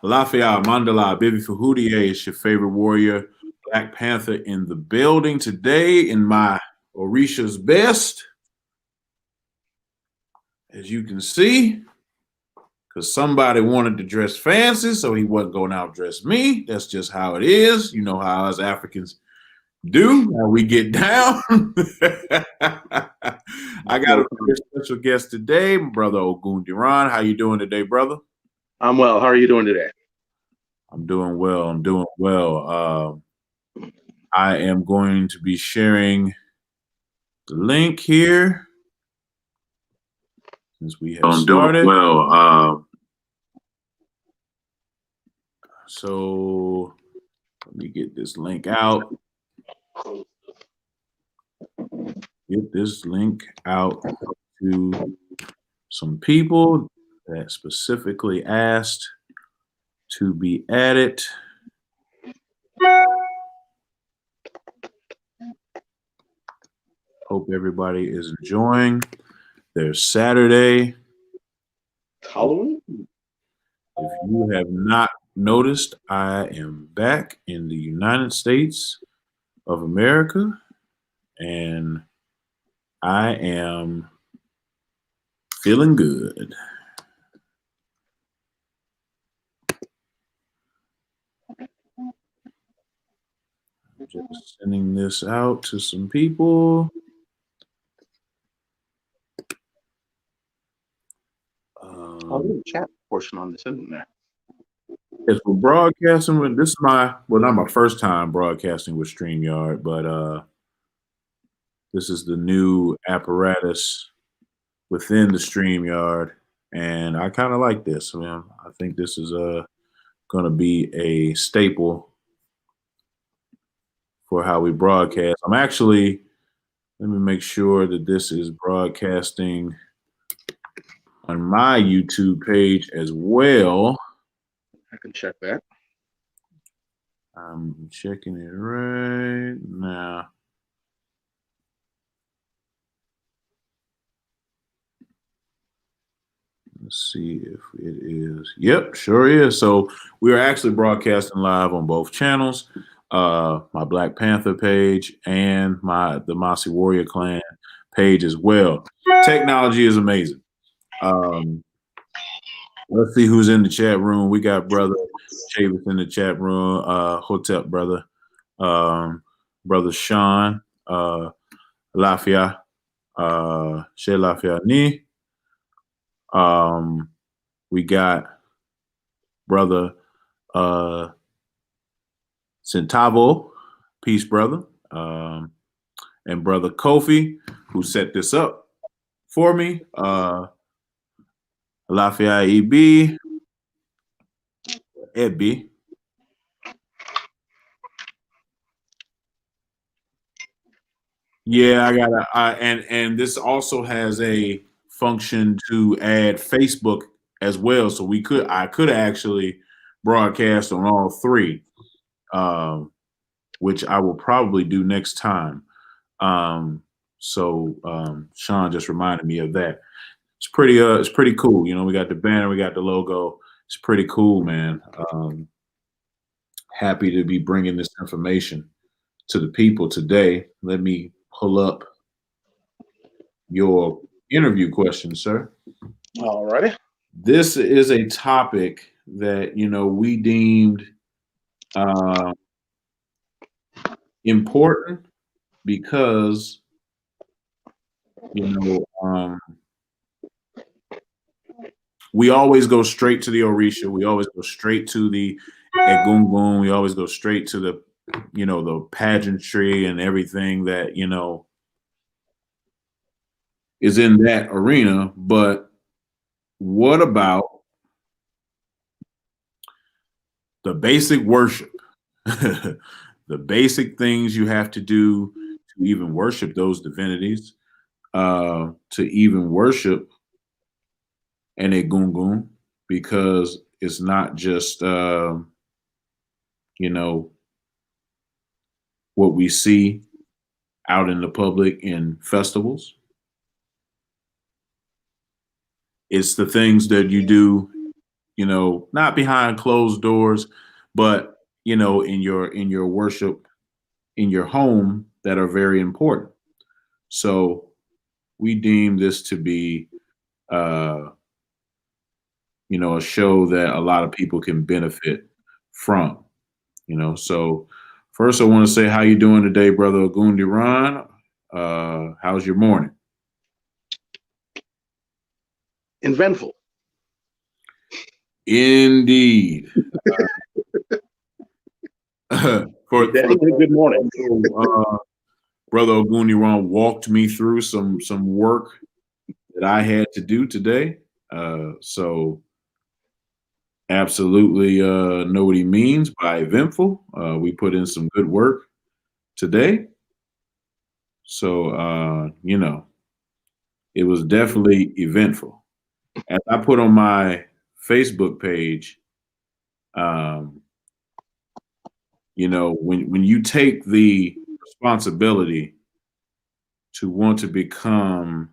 Lafayette Mandala, Bibi Fahudie is your favorite warrior, Black Panther in the building today in my Orisha's best. As you can see, because somebody wanted to dress fancy, so he wasn't going to outdress me. That's just how it is. You know how us Africans do, how we get down. I got a very special guest today, my brother Ogundiran. How you doing today, brother? I'm well. How are you doing today? I'm doing well. I am going to be sharing the link here since we have started. So let me get this link out. Get this link out to some people that specifically asked to be added. Hope everybody is enjoying their Saturday. Halloween? If you have not noticed, I am back in the United States of America, and I am feeling good. Just sending this out to some people. The chat portion on this, isn't there? Yes, we're broadcasting with this is not my first time broadcasting with StreamYard, but this is the new apparatus within the StreamYard, and I kind of like this. I think this is going to be a staple for how we broadcast. Let me make sure that this is broadcasting on my YouTube page as well. I can check that. I'm checking it right now. Let's see if it is. Yep, sure is. So we are actually broadcasting live on both channels, my Black Panther page and the Mossy Warrior Clan page as well. Technology is amazing. Let's see who's in the chat room. We got brother Chavis in the chat room. Hotep brother, brother Sean, Lafia, She Lafia Ni. We got brother Centavo, peace brother, and brother Kofi, who set this up for me. Lafia EB, Ebby. Yeah, I gotta, and this also has a function to add Facebook as well. So I could actually broadcast on all three, which I will probably do next time. So Sean just reminded me of that. It's pretty cool. You know, we got the banner, we got the logo. It's pretty cool, man. Happy to be bringing this information to the people today. Let me pull up your interview question, sir. All righty. This is a topic that, we deemed important because, we always go straight to the Orisha. We always go straight to the Egungun. We always go straight to the, the pageantry and everything that, is in that arena. But what about the basic worship? The basic things you have to do to even worship those divinities, to even worship an Egungun, because it's not just, what we see out in the public in festivals. It's the things that you do, not behind closed doors, but in your worship in your home that are very important. So we deem this to be a show that a lot of people can benefit from. So first I want to say how you doing today, brother Ogundiran? How's your morning? Eventful. Indeed. For Definitely a good morning. Brother Ogundiran walked me through some work that I had to do today. So absolutely know what he means by eventful. We put in some good work today. So it was definitely eventful. As I put on my Facebook page, when you take the responsibility to want to become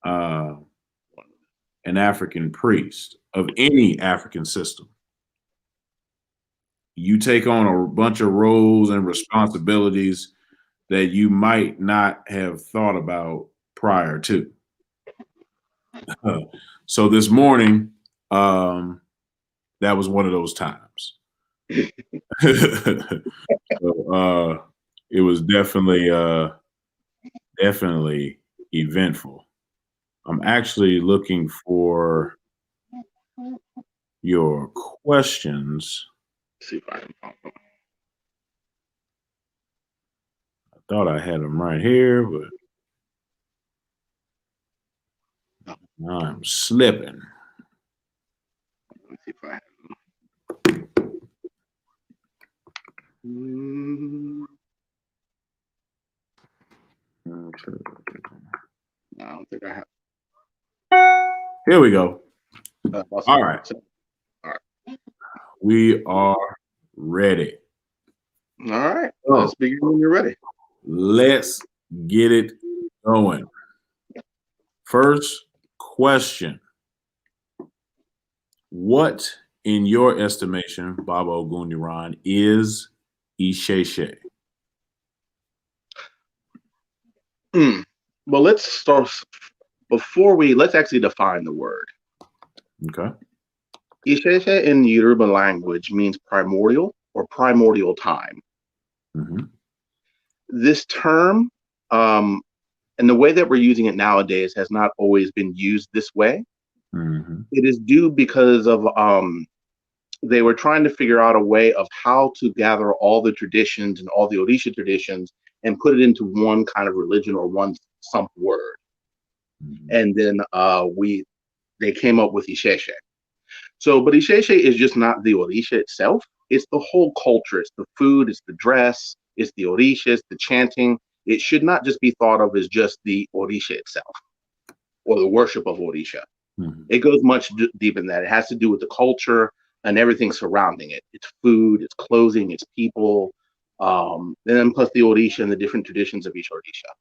an African priest of any African system, you take on a bunch of roles and responsibilities that you might not have thought about prior to. So this morning, that was one of those times. So, it was definitely eventful. I'm actually looking for your questions. Let's see if I can find them. I thought I had them right here, but now I'm slipping. Let me see if I have them. No, I don't think I have. Here we go. Awesome. All right. We are ready. All right. Let's begin when you're ready. Let's get it going. First question. What, in your estimation, Baba Ogundiran, is Isheshe? Well, let's start let's actually define the word. Okay. Isheshe in Yoruba language means primordial or primordial time. Mm-hmm. This term, and the way that we're using it nowadays has not always been used this way. Mm-hmm. It is due because of they were trying to figure out a way of how to gather all the traditions and all the Orisha traditions and put it into one kind of religion or one word. Mm-hmm. And then they came up with Isheshe. So, but Isheshe is just not the Orisha itself. It's the whole culture. It's the food, it's the dress, it's the Orisha, it's the chanting. It should not just be thought of as just the Orisha itself or the worship of Orisha. Mm-hmm. It goes much deeper than that. It has to do with the culture and everything surrounding it. It's food, it's clothing, it's people, and then plus the Orisha and the different traditions of each Orisha.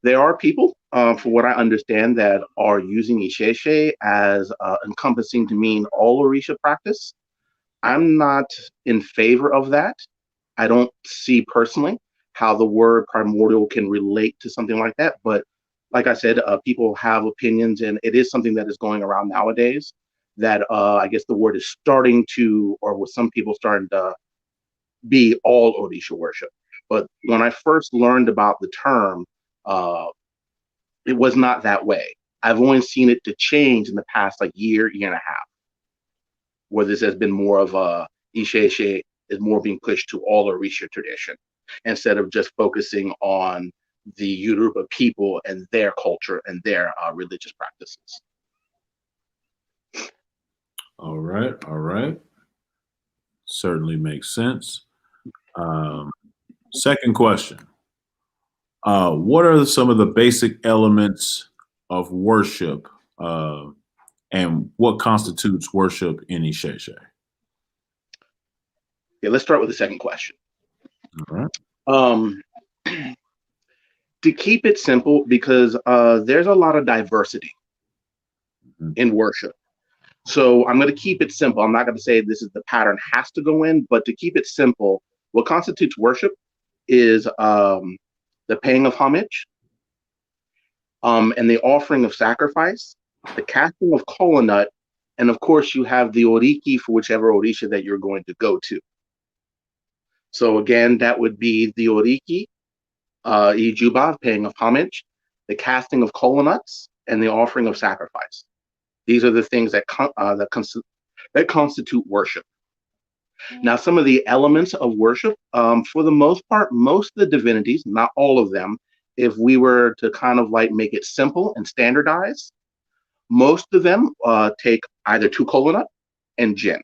There are people, for what I understand, that are using Isheshe as encompassing to mean all Orisha practice. I'm not in favor of that. I don't see personally how the word primordial can relate to something like that. But like I said, people have opinions, and it is something that is going around nowadays that I guess the word is starting to, or with some people starting to be all Orisha worship. But when I first learned about the term, it was not that way. I've only seen it to change in the past year and a half, where this has been more of a Isheshe is more being pushed to all Orisha tradition instead of just focusing on the Yoruba people and their culture and their religious practices. All right. Certainly makes sense. Second question. What are some of the basic elements of worship and what constitutes worship in Isheshe? Okay, let's start with the second question. All right. To keep it simple, because there's a lot of diversity in worship. So I'm going to keep it simple. I'm not going to say this is the pattern has to go in, but to keep it simple, what constitutes worship is the paying of homage, and the offering of sacrifice, the casting of kola nut, and of course you have the oriki for whichever orisha that you're going to go to. So again, that would be the oriki, ijuba, paying of homage, the casting of kola nuts, and the offering of sacrifice. These are the things that constitute worship. Now, some of the elements of worship, for the most part, most of the divinities, not all of them, if we were to kind of like make it simple and standardize, most of them take either two kola nut and gin.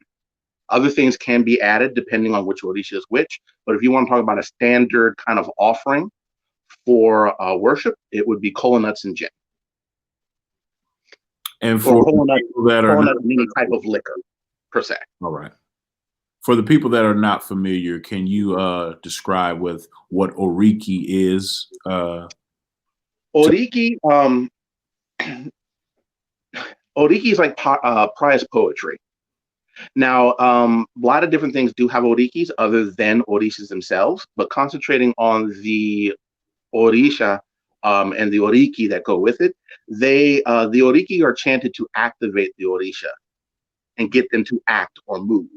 Other things can be added depending on which orisha is which. But if you want to talk about a standard kind of offering for worship, it would be kola nuts and gin. And for kola nut, people that are not, any type of liquor per se. All right. For the people that are not familiar, can you describe with what oriki is? Oriki, oriki is like prize poetry. Now, a lot of different things do have orikis other than orishas themselves, but concentrating on the orisha and the oriki that go with it, the oriki are chanted to activate the orisha and get them to act or move.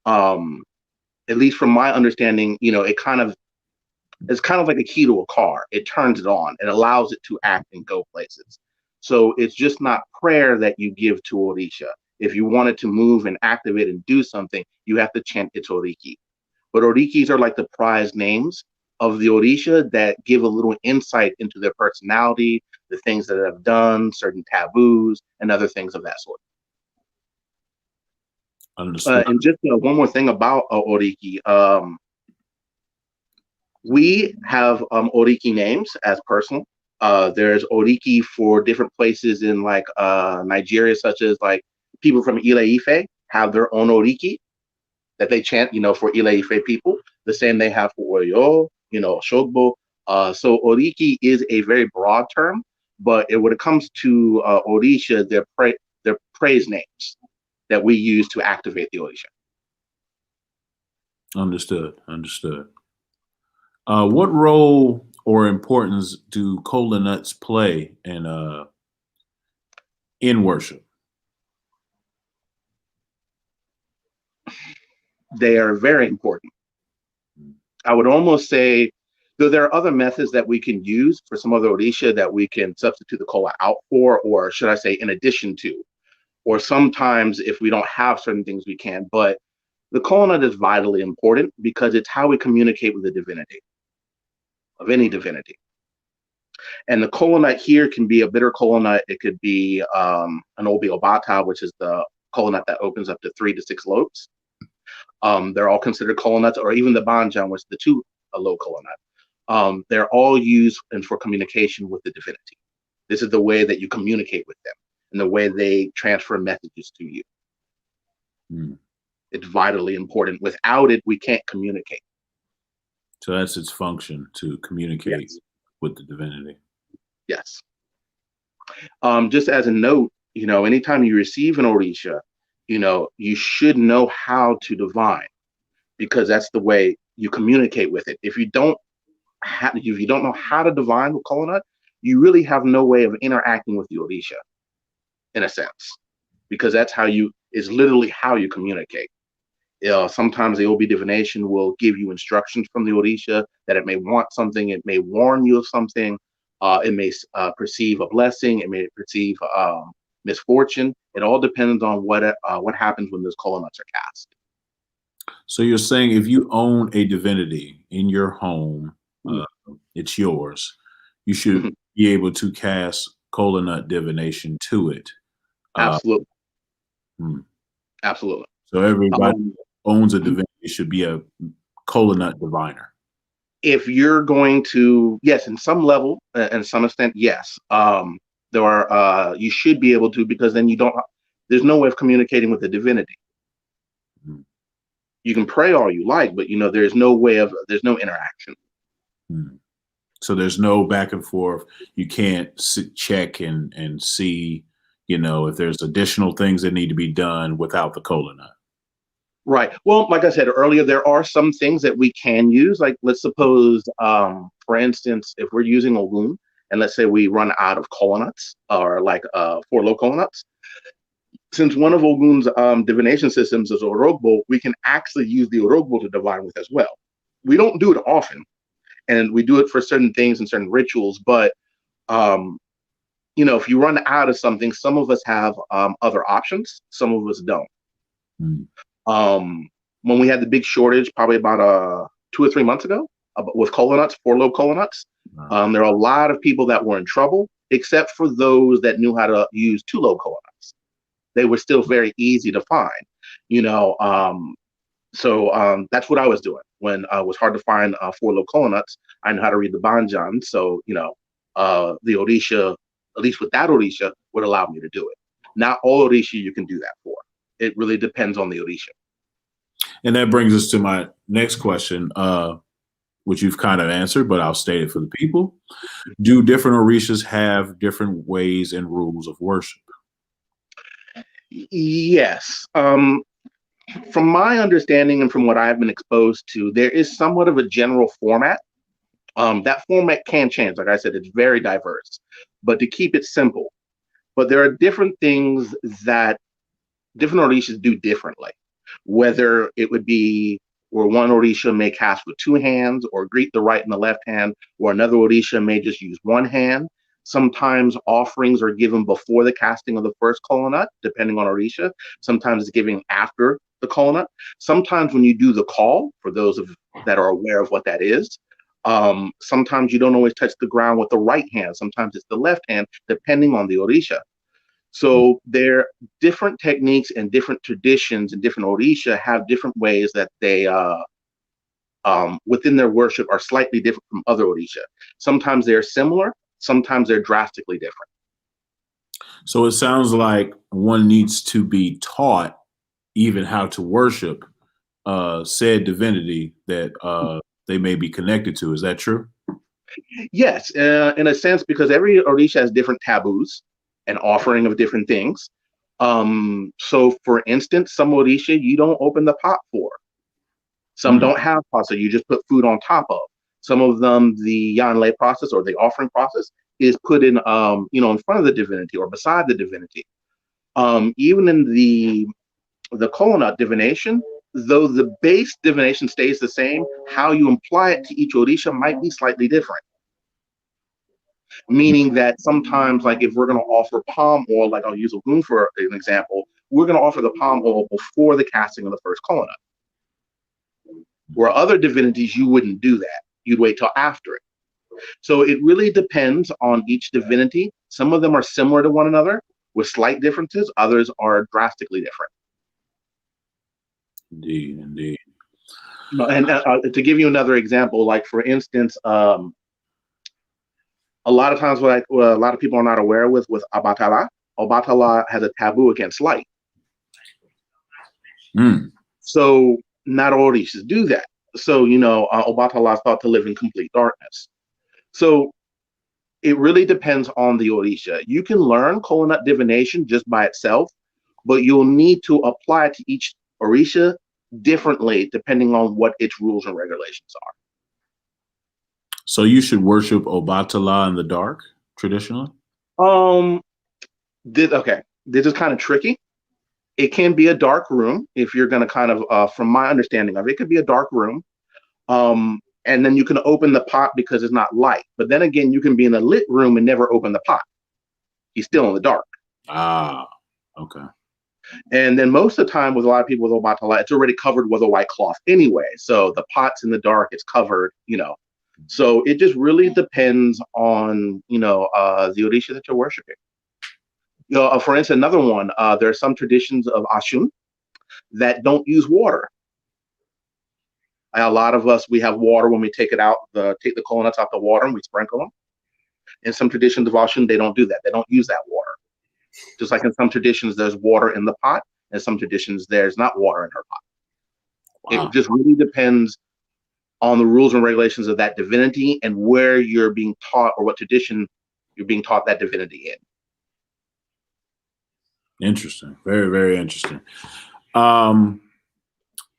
At least from my understanding, it's kind of like a key to a car. It turns it on. It allows it to act and go places. So it's just not prayer that you give to orisha. If you want it to move and activate and do something, you have to chant its oriki. But orikis are like the prize names of the orisha that give a little insight into their personality, the things that they've done, certain taboos, and other things of that sort. And just one more thing about oriki. We have oriki names as personal. There's oriki for different places in like Nigeria, such as like people from Ile-Ife have their own oriki that they chant, for Ile-Ife people. The same they have for Oyo, Shogbo. So oriki is a very broad term, but when it comes to orisha, they're praise names that we use to activate the orisha. Understood. What role or importance do kola nuts play in worship? They are very important. I would almost say, though there are other methods that we can use for some other orisha that we can substitute the kola out for, or should I say in addition to, or sometimes if we don't have certain things we can, but the kola nut is vitally important because it's how we communicate with the divinity, of any divinity. And the kola nut here can be a bitter kola nut. It could be an Obatala, which is the kola nut that opens up to 3 to 6 lobes. They're all considered kola nuts, or even the banjan, which is the 2 lobe kola nut. They're all used for communication with the divinity. This is the way that you communicate with them and the way they transfer messages to you. It's vitally important. Without it, we can't communicate. So that's its function, to communicate with the divinity. Yes. Just as a note, anytime you receive an orisha, you should know how to divine, because that's the way you communicate with it. If you don't know how to divine with kola nut, you really have no way of interacting with the orisha, in a sense, because is literally how you communicate. Sometimes the OB divination will give you instructions from the orisha that it may want something, it may warn you of something, it may perceive a blessing, it may perceive misfortune. It all depends on what happens when those kola nuts are cast. So you're saying if you own a divinity in your home, it's yours. You should be able to cast kola nut divination to it. Absolutely. Absolutely. So everybody who owns a divinity should be a kola nut diviner. If you're going to, yes, in some level, and some extent, yes. There are you should be able to, because then there's no way of communicating with the divinity. You can pray all you like, but there's no interaction. So there's no back and forth. You can't check and see, if there's additional things that need to be done without the kola nut. Right. Well, like I said earlier, there are some things that we can use. Like, let's suppose, for instance, if we're using Ogun, and let's say we run out of kola nuts, or like 4 low kola nuts, since one of Ogun's divination systems is Orogbo, we can actually use the Orogbo to divine with as well. We don't do it often, and we do it for certain things and certain rituals. But if you run out of something, some of us have other options, some of us don't. Mm. When we had the big shortage, probably about 2 or 3 months ago, with kola nuts, 4 low kola nuts, there are a lot of people that were in trouble, except for those that knew how to use 2 low kola nuts. They were still very easy to find, So that's what I was doing when it was hard to find 4 low kola nuts. I know how to read the Banjan, so the Orisha, at least with that Orisha, would allow me to do it. Not all Orisha you can do that for. It really depends on the Orisha. And that brings us to my next question, which you've kind of answered, but I'll state it for the people. Do different Orishas have different ways and rules of worship? Yes. From my understanding and from what I've been exposed to, there is somewhat of a general format. That format can change. Like I said, it's very diverse. But to keep it simple, but there are different things that different Orishas do differently. Whether it would be where one Orisha may cast with 2 hands or greet the right and the left hand, or another Orisha may just use 1 hand. Sometimes offerings are given before the casting of the first kola nut, depending on Orisha. Sometimes it's given after the kola nut. Sometimes when you do the call, for those that are aware of what that is, sometimes you don't always touch the ground with the right hand. Sometimes it's the left hand, depending on the Orisha. So there are different techniques and different traditions, and different Orisha have different ways that they, within their worship, are slightly different from other Orisha. Sometimes they're similar, sometimes they're drastically different. So it sounds like one needs to be taught even how to worship said divinity that they may be connected to. Is that true? Yes, in a sense, because every Orisha has different taboos and offering of different things. So for instance, some Orisha you don't open the pot for. Some don't have pots, so you just put food on top of. Some of them, the yanle process or the offering process is put in, in front of the divinity or beside the divinity. Even in the kola nut divination, though the base divination stays the same, how you apply it to each Orisha might be slightly different. Meaning that sometimes, like if we're going to offer palm oil, like I'll use Ogun for an example, we're going to offer the palm oil before the casting of the first kola nut. Where other divinities, you wouldn't do that. You'd wait till after it. So it really depends on each divinity. Some of them are similar to one another with slight differences. Others are drastically different. Indeed, indeed. And to give you another example, like for instance, a lot of times what a lot of people are not aware with Obatala, Obatala has a taboo against light. So not all Orishas do that. So, Obatala is thought to live in complete darkness. So it really depends on the Orisha. You can learn kola nut divination just by itself, but you'll need to apply it to each Orisha differently depending on what its rules and regulations are. So you should worship Obatala in the dark traditionally? This is kind of tricky. It can be a dark room if you're going to kind of, from my understanding of it, could be a dark room. And then you can open the pot because it's not light. But then again, you can be in a lit room and never open the pot. He's still in the dark. Ah, okay. And then most of the time with a lot of people with Obatala, it's already covered with a white cloth anyway. So the pot's in the dark, it's covered, So it just really depends on, the Orisha that you're worshiping. For instance, another one, there are some traditions of Ashun that don't use water. A lot of us, we have water when we take it out, take the kola nuts out the water and we sprinkle them. In some traditions of Ashun, they don't do that. They don't use that water. Just like in some traditions, there's water in the pot. In some traditions, there's not water in her pot. Wow. It just really depends on the rules and regulations of that divinity and where you're being taught or what tradition you're being taught that divinity in. Interesting. Very, very interesting. Um,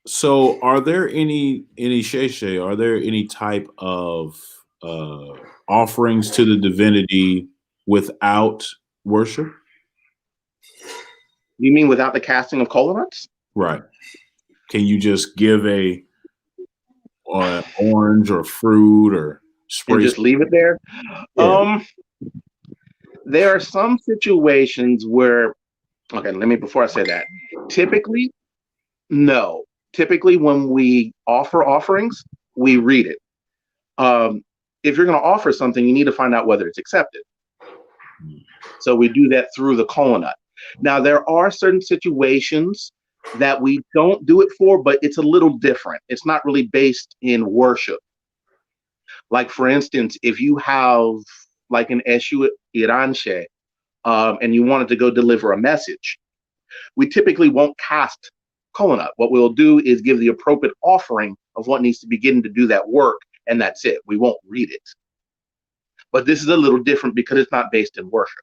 so are there any sheshe, are there any type of uh offerings to the divinity without worship? You mean without the casting of coconuts? Right. Can you just give a orange or fruit or And spray? just leave it there? Yeah. Um, there are some situations where, okay, let me, before I say that, typically, no. Typically, when we offer offerings, we read it. Um, if you're going to offer something, you need to find out whether it's accepted. So we do that through the colonut. Now, there are certain situations that we don't do it for, but it's a little different. It's not really based in worship. Like, for instance, if you have like an Eshu Iranshe, and you wanted to go deliver a message, we typically won't cast colonut. What we'll do is give the appropriate offering of what needs to begin to do that work, and that's it. We won't read it. But this is a little different because it's not based in worship.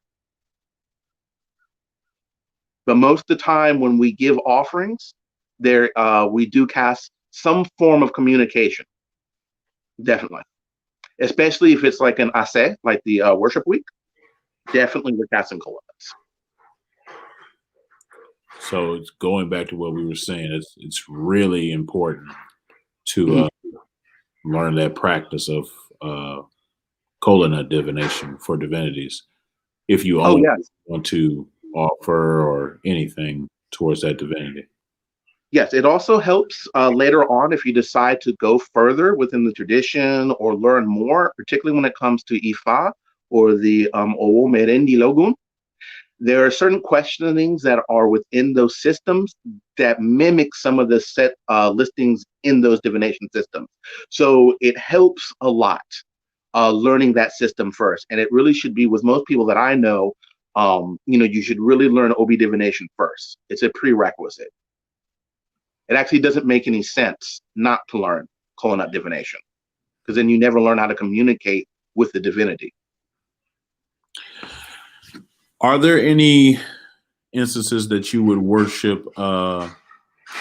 But most of the time when we give offerings, there we do cast some form of communication, definitely. Especially if it's like an ase, like the worship week, definitely we're casting colonets. So it's going back to what we were saying. It's really important to learn that practice of colonut divination for divinities if you Oh, only yes. want to offer or anything towards that divinity. Yes, it also helps later on if you decide to go further within the tradition or learn more, particularly when it comes to Ifa or the Owo Merendi Logun. There are certain questionings that are within those systems that mimic some of the set listings in those divination systems. So it helps a lot learning that system first. And it really should be with most people that I know, you should really learn OB divination first. It's a prerequisite. It actually doesn't make any sense not to learn colonut divination because then you never learn how to communicate with the divinity. Are there any instances that you would worship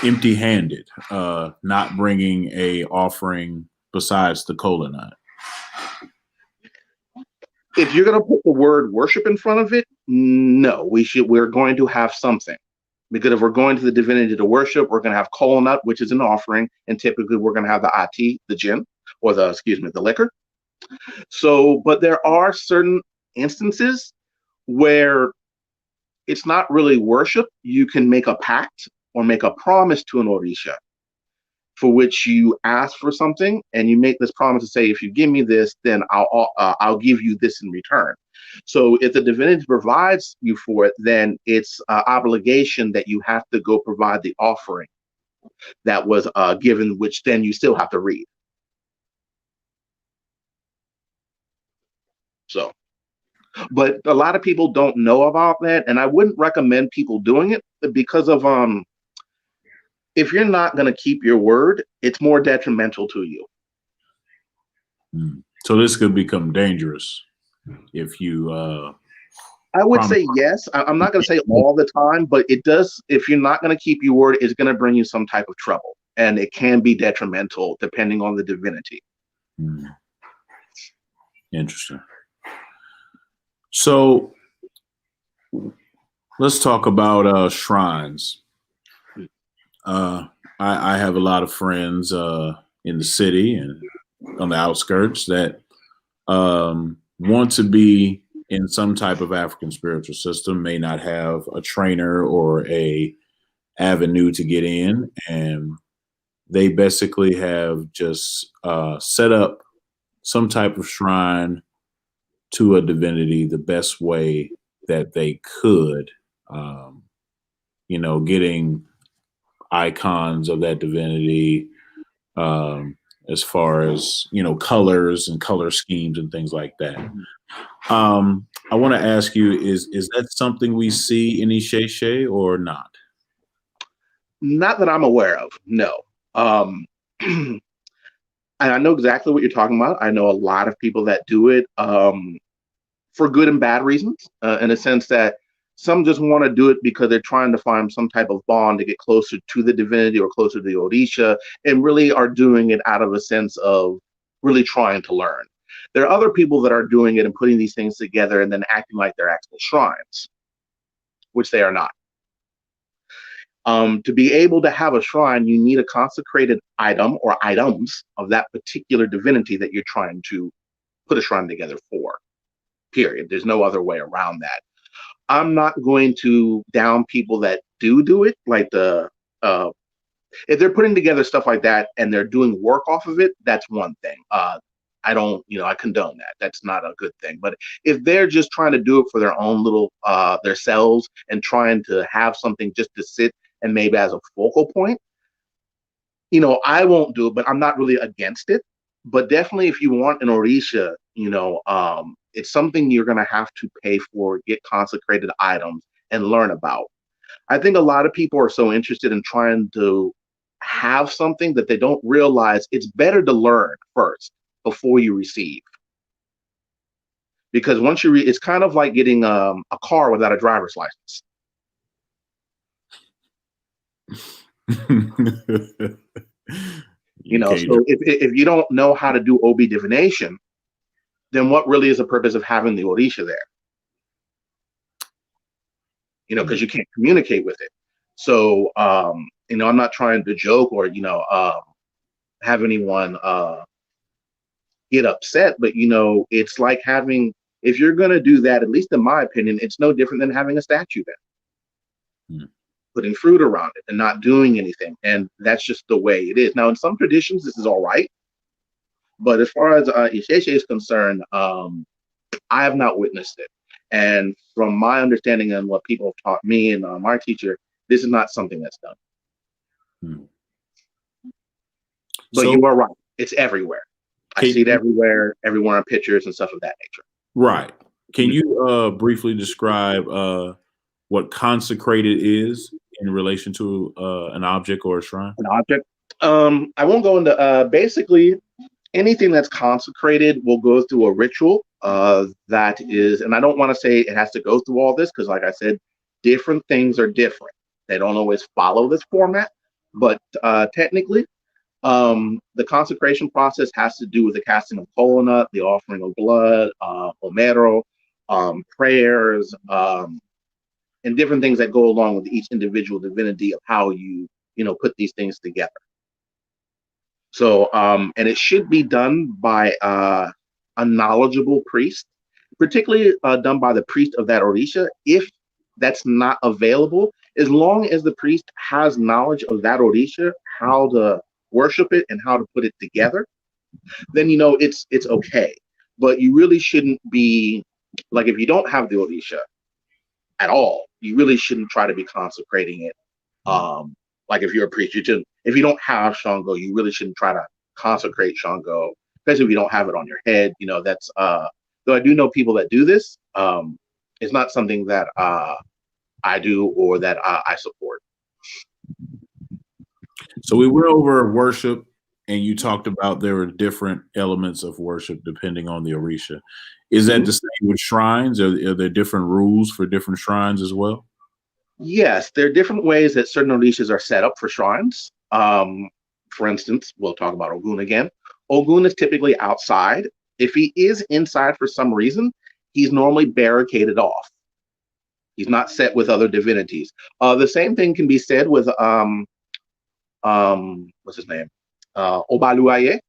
empty-handed, not bringing a offering besides the colonut? If you're going to put the word worship in front of it, no, we're going to have something. Because if we're going to the divinity to worship, we're going to have colonut, which is an offering, and typically we're going to have the ati, the gin, or the liquor. So, but there are certain instances where it's not really worship. You can make a pact or make a promise to an orisha for which you ask for something, and you make this promise to say, if you give me this, then I'll give you this in return. So if the divinity provides you for it, then it's obligation that you have to go provide the offering that was given, which then you still have to read. So, but a lot of people don't know about that, and I wouldn't recommend people doing it because of if you're not going to keep your word, it's more detrimental to you. So this could become dangerous if you I would say yes. I'm not going to say all the time, but it does. If you're not going to keep your word, it's going to bring you some type of trouble, and it can be detrimental depending on the divinity. Interesting. So let's talk about shrines. I have a lot of friends in the city and on the outskirts that want to be in some type of African spiritual system, may not have a trainer or a avenue to get in, and they basically have just set up some type of shrine to a divinity the best way that they could, getting icons of that divinity, as far as colors and color schemes and things like that. I want to ask you: is that something we see in Isheshe or not? Not that I'm aware of. No. And I know exactly what you're talking about. I know a lot of people that do it for good and bad reasons. In a sense that Some just want to do it because they're trying to find some type of bond to get closer to the divinity or closer to the Orisha, and really are doing it out of a sense of really trying to learn. There are other people that are doing it and putting these things together and then acting like they're actual shrines, which they are not. To be able to have a shrine, you need a consecrated item or items of that particular divinity that you're trying to put a shrine together for, period. There's no other way around that. I'm not going to down people that do it, like if they're putting together stuff like that and they're doing work off of it, that's one thing. I don't, I condone that. That's not a good thing. But if they're just trying to do it for their own little, their selves and trying to have something just to sit and maybe as a focal point, I won't do it, but I'm not really against it. But definitely if you want an Orisha, it's something you're going to have to pay for, get consecrated items and learn about. I think a lot of people are so interested in trying to have something that they don't realize it's better to learn first before you receive. Because once you it's kind of like getting a car without a driver's license. So if you don't know how to do OB divination, then what really is the purpose of having the Orisha there? Because you can't communicate with it. So, I'm not trying to joke or, have anyone get upset, but, it's like if you're going to do that, at least in my opinion, it's no different than having a statue there. Putting fruit around it and not doing anything. And that's just the way it is. Now, in some traditions, this is all right. But as far as Isheshe is concerned, I have not witnessed it. And from my understanding and what people have taught me and my teacher, this is not something that's done. But you are right. It's everywhere. I see it everywhere on pictures and stuff of that nature. Right. Can you briefly describe what consecrated is in relation to an object or a shrine? An object? I won't go into basically anything that's consecrated will go through a ritual that is, and I don't want to say it has to go through all this because, like I said, different things are different. They don't always follow this format, but technically, the consecration process has to do with the casting of kola nut, the offering of blood, omero, prayers, and different things that go along with each individual divinity of how you put these things together. So, and it should be done by a knowledgeable priest, particularly done by the priest of that Orisha. If that's not available, as long as the priest has knowledge of that Orisha, how to worship it and how to put it together, then it's okay. But you really shouldn't be like, if you don't have the Orisha at all, you really shouldn't try to be consecrating it. Like if you're a priest, if you don't have Shango, you really shouldn't try to consecrate Shango, especially if you don't have it on your head. That's though I do know people that do this. It's not something that I do or that I support. So we went over worship, and you talked about there were different elements of worship depending on the Orisha. Is that the same with shrines? Are there different rules for different shrines as well? Yes, there are different ways that certain Orishas are set up for shrines. For instance, we'll talk about Ogun again. Ogun is typically outside. If he is inside for some reason, he's normally barricaded off. He's not set with other divinities. The same thing can be said with what's his name? Obaluaye.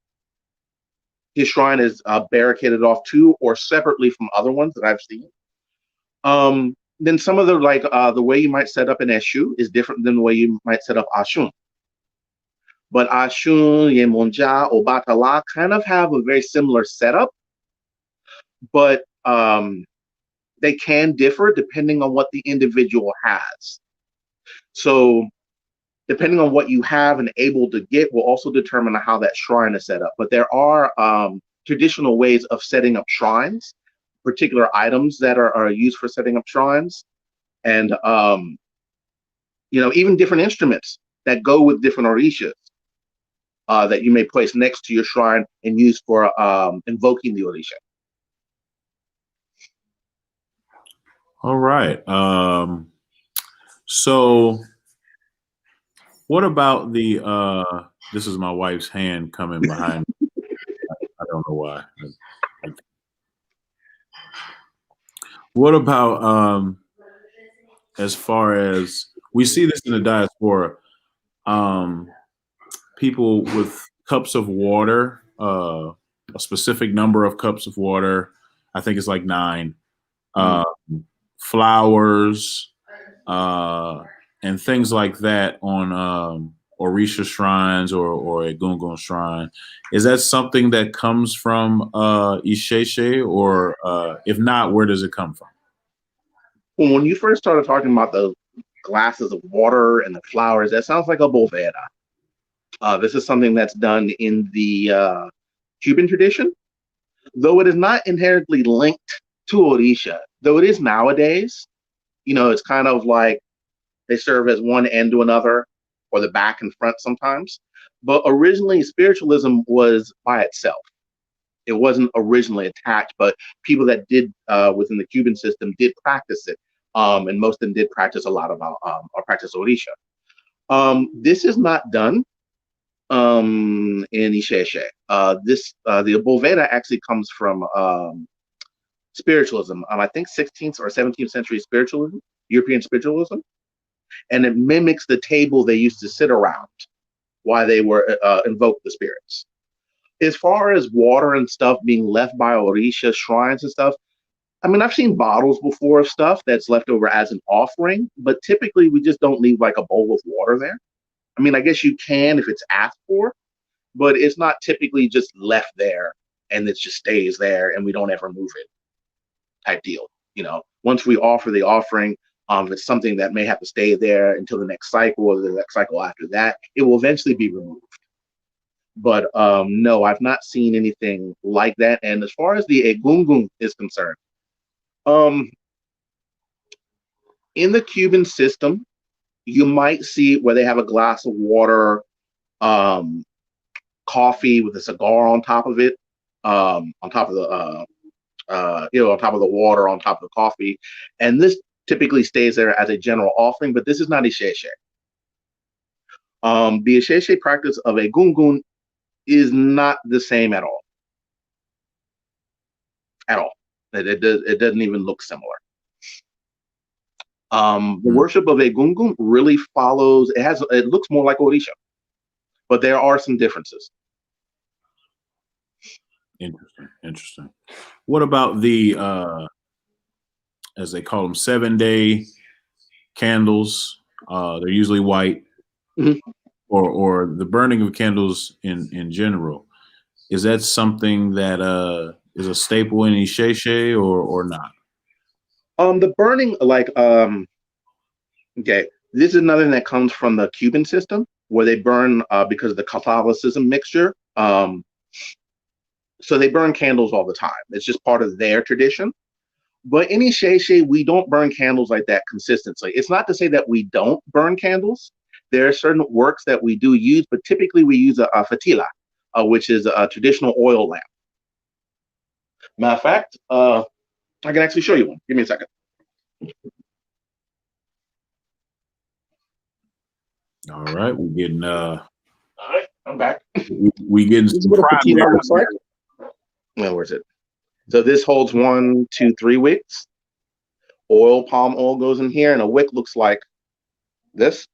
His shrine is barricaded off too, or separately from other ones that I've seen. Then some of the way you might set up an Eshu is different than the way you might set up Ashun. But Ashun, Yemonja, Obatala kind of have a very similar setup, but they can differ depending on what the individual has. So depending on what you have and able to get will also determine how that shrine is set up. But there are traditional ways of setting up shrines, particular items that are used for setting up shrines, and even different instruments that go with different orishas that you may place next to your shrine and use for invoking the orisha. All right. So what about the this is my wife's hand coming behind me. I don't know why. What about as far as we see this in the diaspora, um, people with cups of water, a specific number of cups of water. I think it's like 9. Uh, Flowers, and things like that on Orisha shrines or a Gungun shrine. Is that something that comes from Isheshe, or if not, where does it come from? Well, when you first started talking about the glasses of water and the flowers, that sounds like a boveda. This is something that's done in the Cuban tradition, though it is not inherently linked to Orisha, though it is nowadays. It's kind of like they serve as one end to another, or the back and front sometimes. But originally, spiritualism was by itself. It wasn't originally attached, but people that did within the Cuban system did practice it. And most of them did practice a lot about or practice Orisha. This is not done in Isheshe. The Boveda actually comes from spiritualism. I think 16th or 17th century spiritualism, European spiritualism, and it mimics the table they used to sit around while they were invoke the spirits. As far as water and stuff being left by Orisha shrines and stuff, I mean, I've seen bottles before of stuff that's left over as an offering, but typically we just don't leave like a bowl of water there. I mean, I guess you can if it's asked for, but it's not typically just left there and it just stays there and we don't ever move it type deal. Once we offer the offering, if it's something that may have to stay there until the next cycle or the next cycle after that, it will eventually be removed. But no, I've not seen anything like that. And as far as the Egungun is concerned, in the Cuban system, you might see where they have a glass of water, coffee with a cigar on top of it, on top of the on top of the water, on top of the coffee, and this typically stays there as a general offering. But this is not Isheshe. The Isheshe practice of Egungun is not the same at all. At all. It doesn't even look similar. The worship of Egungun really follows. It looks more like Orisha, but there are some differences. Interesting. What about the as they call them 7-day candles? They're usually white, or the burning of candles in general. Is that something that is a staple in Isheshe or not? The burning, okay, this is another thing that comes from the Cuban system where they burn because of the Catholicism mixture. So they burn candles all the time. It's just part of their tradition. But in Isheshe, we don't burn candles like that consistently. It's not to say that we don't burn candles. There are certain works that we do use, but typically we use a fatila, which is a traditional oil lamp. Matter of fact, I can actually show you one. Give me a second. All right, we're getting all right, I'm back. We getting some fatila looks like. Well, where's it? So this holds 1, 2, 3 wicks. Palm oil goes in here, and a wick looks like this.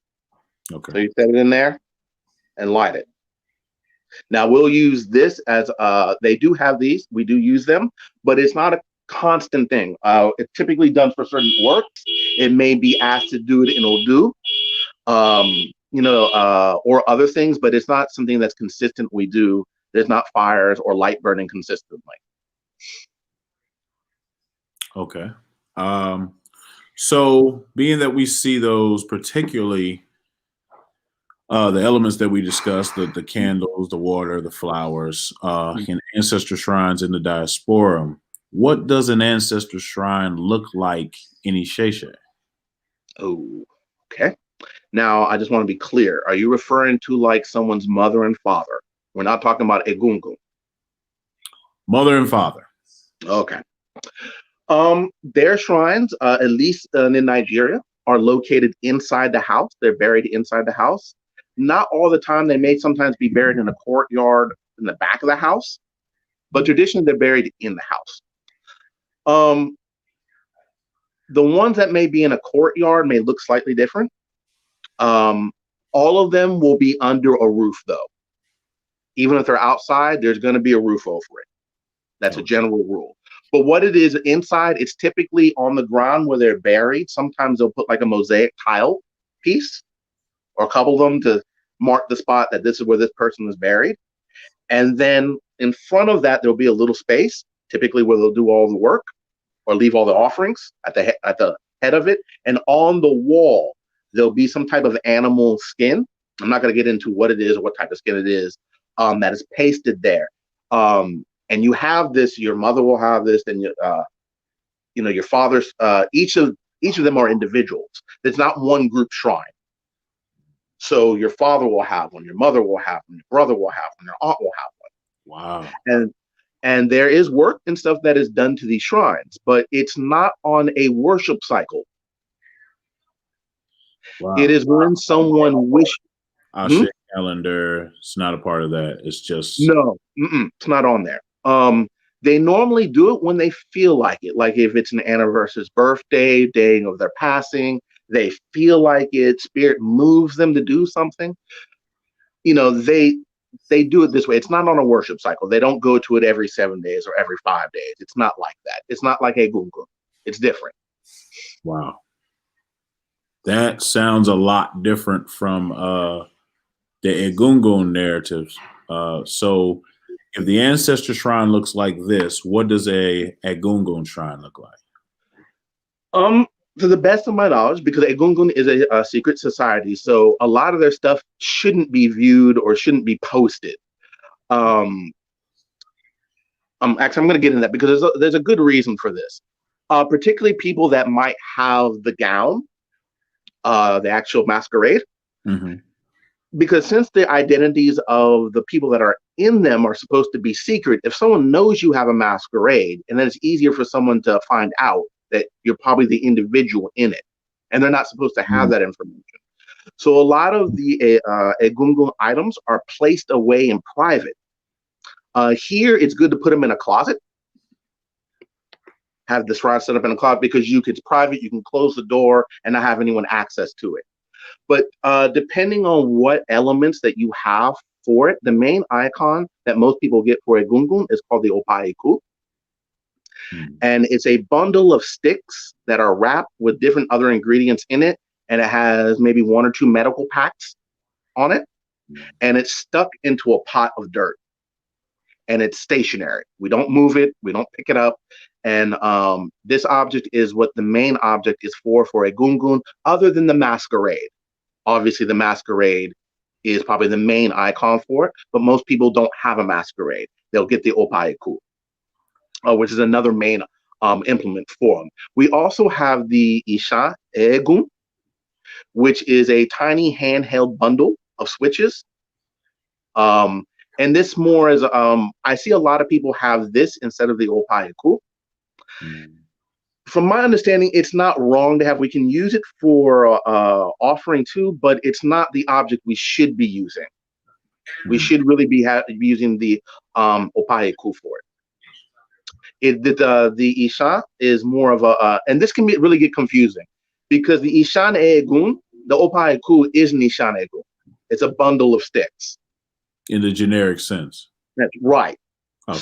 Okay. So you set it in there and light it. Now we'll use this as they do have these. We do use them, but it's not a constant thing. It's typically done for certain works. It may be asked to do it in Odu, or other things, but it's not something that's consistent. We do. There's not fires or light burning consistently. Okay. So being that we see those, particularly the elements that we discussed, the candles, the water, the flowers, in ancestor shrines in the diaspora, what does an ancestor shrine look like in Isheshe? Oh, okay. Now, I just want to be clear. Are you referring to like someone's mother and father? We're not talking about Egungun. Mother and father. Okay. Their shrines, at least in Nigeria, are located inside the house. They're buried inside the house. Not all the time. They may sometimes be buried in a courtyard in the back of the house, but traditionally they're buried in the house. Um, the ones that may be in a courtyard may look slightly different. Um, all of them will be under a roof, though. Even if they're outside, there's going to be a roof over it. That's a general rule. But what it is inside, it's typically on the ground where they're buried. Sometimes they'll put like a mosaic tile piece or a couple of them to mark the spot that this is where this person is buried. And then in front of that, there'll be a little space, typically where they'll do all the work or leave all the offerings at the head of it. And on the wall, there'll be some type of animal skin. I'm not going to get into what it is or what type of skin it is that is pasted there. And you have this, your mother will have this, and your father's, each of them are individuals. It's not one group shrine. So your father will have one, your mother will have one, your brother will have one, your aunt will have one. Wow. And there is work and stuff that is done to these shrines, but it's not on a worship cycle. Wow. It is when someone wishes. Ashe calendar, it's not a part of that. It's just no, it's not on there. They normally do it when they feel like it. Like if it's an anniversary's birthday, day of their passing, they feel like it, spirit moves them to do something. They do it this way. It's not on a worship cycle. They don't go to it every 7 days or every 5 days. It's not like that. It's not like Egungun. It's different. Wow. That sounds a lot different from the Egungun narratives. So if the ancestor shrine looks like this, what does a Egungun shrine look like? To the best of my knowledge, because Egungun is a secret society, so a lot of their stuff shouldn't be viewed or shouldn't be posted. Actually, I'm going to get into that because there's a good reason for this. Particularly people that might have the gown, the actual masquerade. Mm-hmm. Because since the identities of the people that are in them are supposed to be secret, if someone knows you have a masquerade, and then it's easier for someone to find out that you're probably the individual in it, and they're not supposed to have that information. So a lot of the Egungun items are placed away in private. Here, it's good to put them in a closet. Have the shrine set up in a closet because it's private. You can close the door and not have anyone access to it. But depending on what elements that you have for it, the main icon that most people get for Egungun is called the Opaiku. And it's a bundle of sticks that are wrapped with different other ingredients in it. And it has maybe 1 or 2 medical packs on it. And it's stuck into a pot of dirt. And it's stationary. We don't move it. We don't pick it up. And this object is what the main object is for Egungun, other than the masquerade. Obviously, the masquerade is probably the main icon for it, but most people don't have a masquerade. They'll get the Opaiku, which is another main implement for them. We also have the Isha Egun, which is a tiny handheld bundle of switches. And this more is, I see a lot of people have this instead of the Opaiku. From my understanding, it's not wrong to have. We can use it for offering too, but it's not the object we should be using. We should really be using the Opaiku for it. The Isha is more of and this can really get confusing because the Ishan Egun, the Opaiku is an Ishan Egun. It's a bundle of sticks. In the generic sense. That's right. Okay.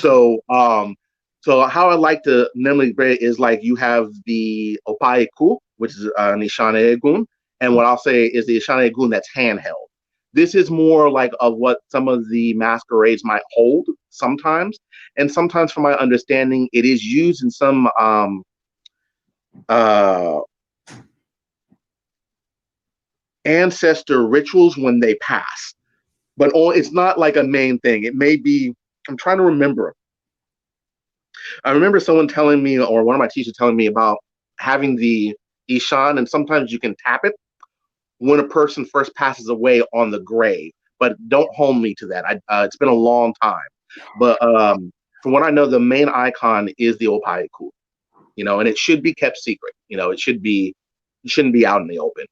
So how I like to normally grade is like you have the Opaiku, which is an Ishane Egun, and what I'll say is the Ishane Egun that's handheld. This is more like of what some of the masquerades might hold sometimes, and sometimes, from my understanding, it is used in some ancestor rituals when they pass. But it's not like a main thing. It may be. I'm trying to remember. I remember someone telling me, or one of my teachers telling me about having the Ishan, and sometimes you can tap it when a person first passes away on the grave. But don't hold me to that. It's been a long time. But from what I know, the main icon is the Opaiku and it should be kept secret. It shouldn't be out in the open.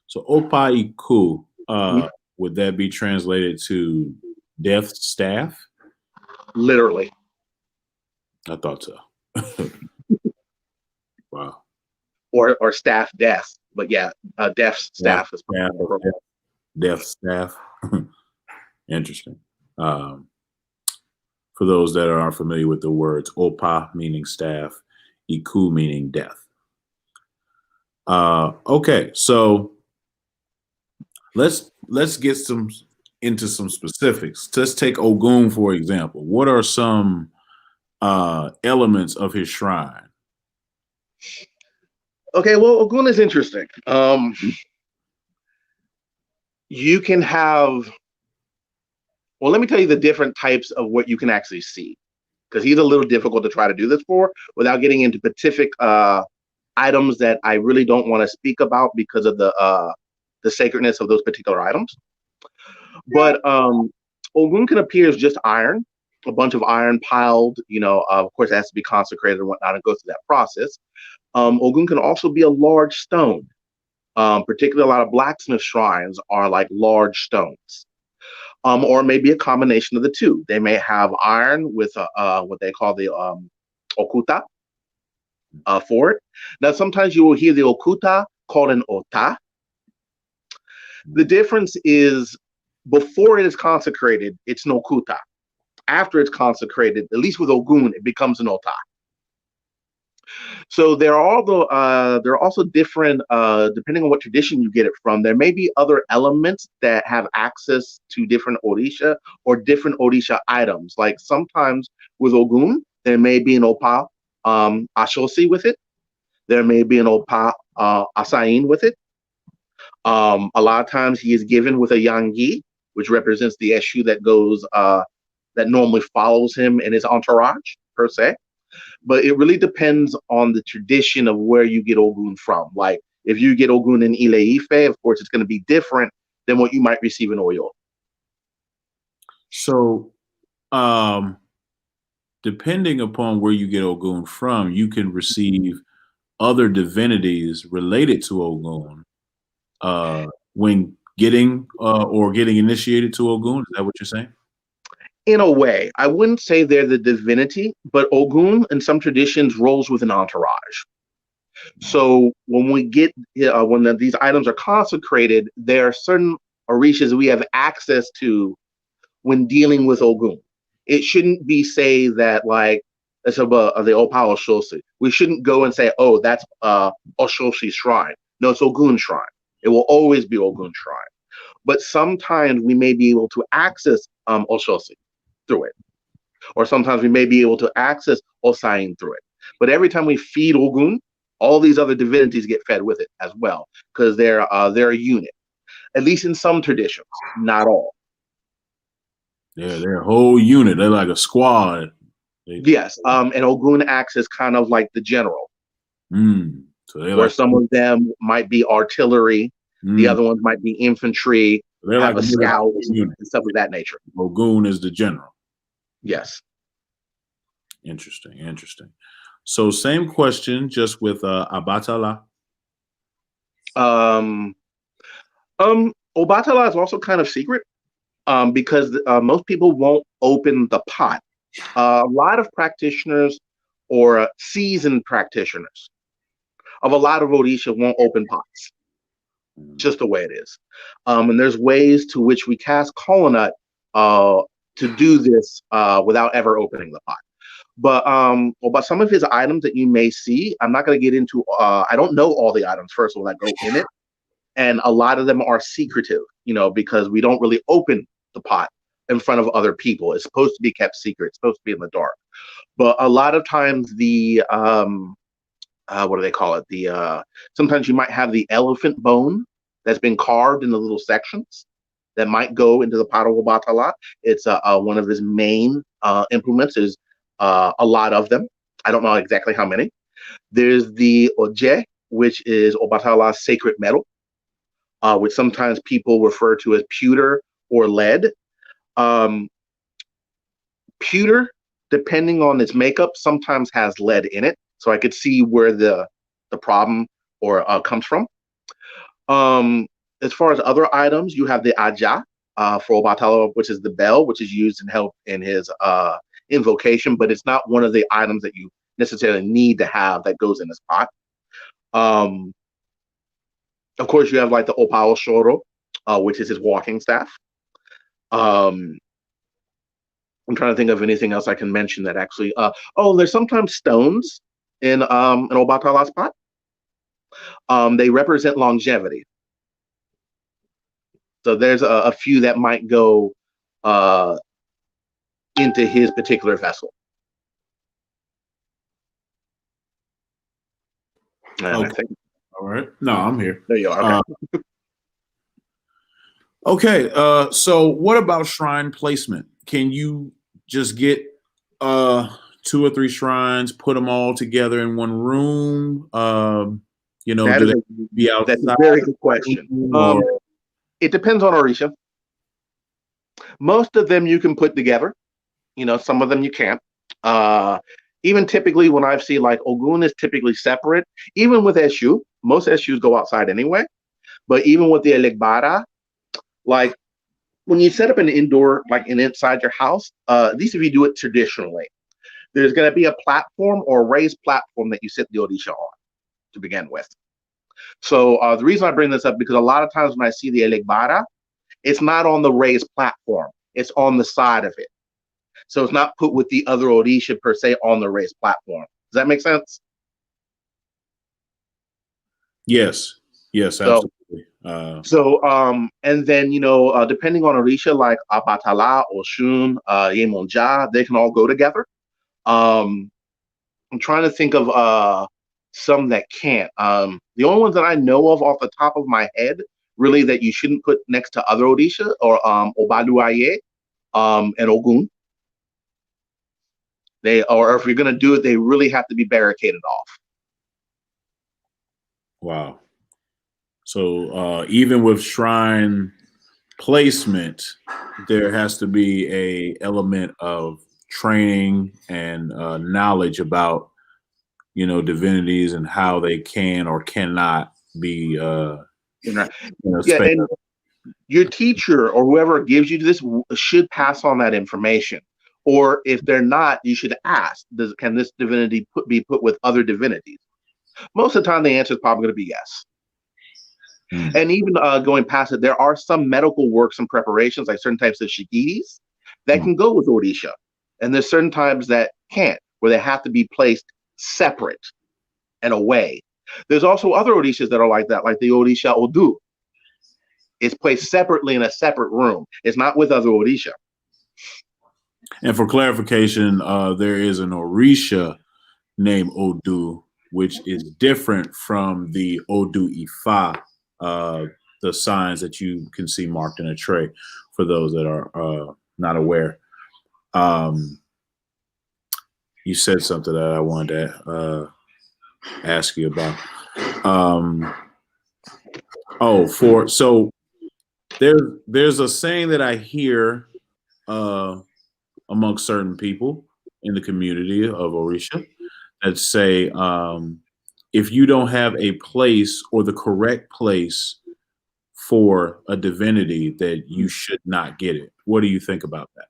So Opa Iku, Mhm. would that be translated to death staff? Literally. I thought so. Wow. Or staff death. But yeah, death staff is Death staff. Interesting. For those that are unfamiliar with the words, Opa meaning staff, Iku meaning death. Okay, so let's get into some specifics. Let's take Ogun for example. What are some elements of his shrine? Okay, well, Ogun is interesting. You can have, well, let me tell you the different types of what you can actually see, because he's a little difficult to try to do this for without getting into specific items that I really don't want to speak about because of the sacredness of those particular items. But Ogun can appear as just iron, a bunch of iron piled, of course, it has to be consecrated and whatnot and go through that process. Ogun can also be a large stone. Particularly, a lot of blacksmith shrines are like large stones, or maybe a combination of the two. They may have iron with what they call the okuta for it. Now, sometimes you will hear the okuta called an ota. The difference is before it is consecrated, it's an okuta. After it's consecrated, at least with Ogun, it becomes an ota. So there are also different, depending on what tradition you get it from. There may be other elements that have access to different Orisha or different Orisha items. Like sometimes with Ogun, there may be an Opa Ashosi with it. There may be an Opa Asain with it. A lot of times he is given with a Yangi, which represents the Eshu that normally follows him in his entourage per se. But it really depends on the tradition of where you get Ogun from. Like if you get Ogun in Ile-Ife, of course, it's going to be different than what you might receive in Oyo. So, depending upon where you get Ogun from, you can receive other divinities related to Ogun when getting initiated to Ogun. Is that what you're saying? In a way, I wouldn't say they're the divinity, but Ogun in some traditions rolls with an entourage. So when we get when these items are consecrated, there are certain orishas we have access to when dealing with Ogun. It shouldn't be say that like it's the Opa Oshosi. We shouldn't go and say, oh, that's Oshoshi's shrine. No, it's Ogun shrine. It will always be Ogun shrine. But sometimes we may be able to access Oshosi through it. Or sometimes we may be able to access Osain through it. But every time we feed Ogun, all these other divinities get fed with it as well, because they're a unit, at least in some traditions, not all. Yeah, they're a whole unit. They're like a squad. Yes, and Ogun acts as kind of like the general. So where some of them might be artillery, the other ones might be infantry, they're have like a scout and stuff of that nature. Ogun is the general. Yes. Interesting. So same question, just with Obatala. Obatala is also kind of secret because most people won't open the pot. A lot of practitioners or seasoned practitioners of a lot of Orisha won't open pots. Just the way it is. And there's ways to which we cast Colonut to do this without ever opening the pot. But some of his items that you may see, I'm not going to get into. I don't know all the items first when I go in it, and a lot of them are secretive, because we don't really open the pot in front of other people. It's supposed to be kept secret. It's supposed to be in the dark. But a lot of times the what do they call it? Sometimes you might have the elephant bone that's been carved into little sections that might go into the pot of Obatala. It's one of his main implements. Is a lot of them. I don't know exactly how many. There's the oje, which is Obatala's sacred metal, which sometimes people refer to as pewter or lead. Pewter, depending on its makeup, sometimes has lead in it. So I could see where the problem or comes from. As far as other items, you have the aja for Obatala, which is the bell, which is used in help in his invocation, but it's not one of the items that you necessarily need to have that goes in this pot. Of course, you have like the opao shoro, which is his walking staff. I'm trying to think of anything else I can mention that actually. There's sometimes stones in an Obatala's pot. They represent longevity. So there's a few that might go into his particular vessel. And Okay. I think, All right. No, I'm here. there you are. Okay. Okay. So what about shrine placement? Can you just get 2 or 3 shrines, put them all together in one room? Do they be outside? That's a very good question. It depends on Orisha. Most of them you can put together. Some of them you can't. Even typically when I've seen like Ogun is typically separate. Even with Eshu, most Eshus go outside anyway. But even with the Elegbara, like when you set up an indoor, like inside your house, at least if you do it traditionally, there's going to be a platform or a raised platform that you sit the Orisha on to begin with. So the reason I bring this up, because a lot of times when I see the Elegbara, it's not on the raised platform. It's on the side of it. So it's not put with the other Orisha per se on the raised platform. Does that make sense? Yes, absolutely. And then, depending on Orisha, like Obatala, Oshun, Yemonja, they can all go together. I'm trying to think of some that can't. The only ones that I know of off the top of my head, really, that you shouldn't put next to other Orisha or Obaluaye and Ogun. Or if you're going to do it, they really have to be barricaded off. Wow. So even with shrine placement, there has to be a element of training and knowledge about, divinities and how they can or cannot be. And your teacher or whoever gives you this should pass on that information. Or if they're not, you should ask, can this divinity be put with other divinities? Most of the time, the answer is probably going to be yes. And even going past it, there are some medical works and preparations, like certain types of shigidis, that can go with Orisha. And there's certain times that can't, where they have to be placed separate and away. There's also other Orishas that are like that, like the Orisha Odu. It's placed separately in a separate room. It's not with other Orisha. And for clarification, there is an Orisha named Odu, which is different from the Odu Ifa, the signs that you can see marked in a tray, for those that are not aware. You said something that I wanted to ask you about. So there's a saying that I hear amongst certain people in the community of Orisha that say, if you don't have a place or the correct place for a divinity, that you should not get it. What do you think about that?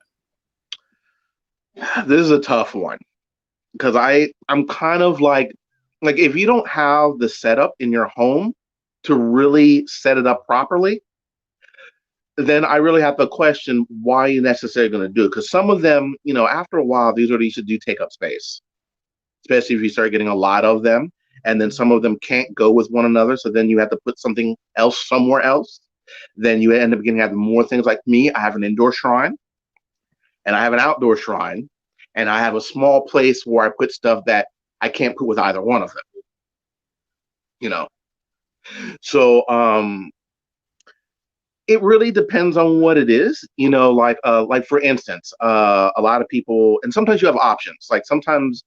This is a tough one, because I'm kind of like if you don't have the setup in your home to really set it up properly, then I really have to question why you're necessarily going to do it. Because some of them, after a while, these should do take up space, especially if you start getting a lot of them. And then some of them can't go with one another. So then you have to put something else somewhere else. Then you end up having more things. Like me, I have an indoor shrine and I have an outdoor shrine. And I have a small place where I put stuff that I can't put with either one of them. So it really depends on what it is. Like for instance, a lot of people, and sometimes you have options. Like sometimes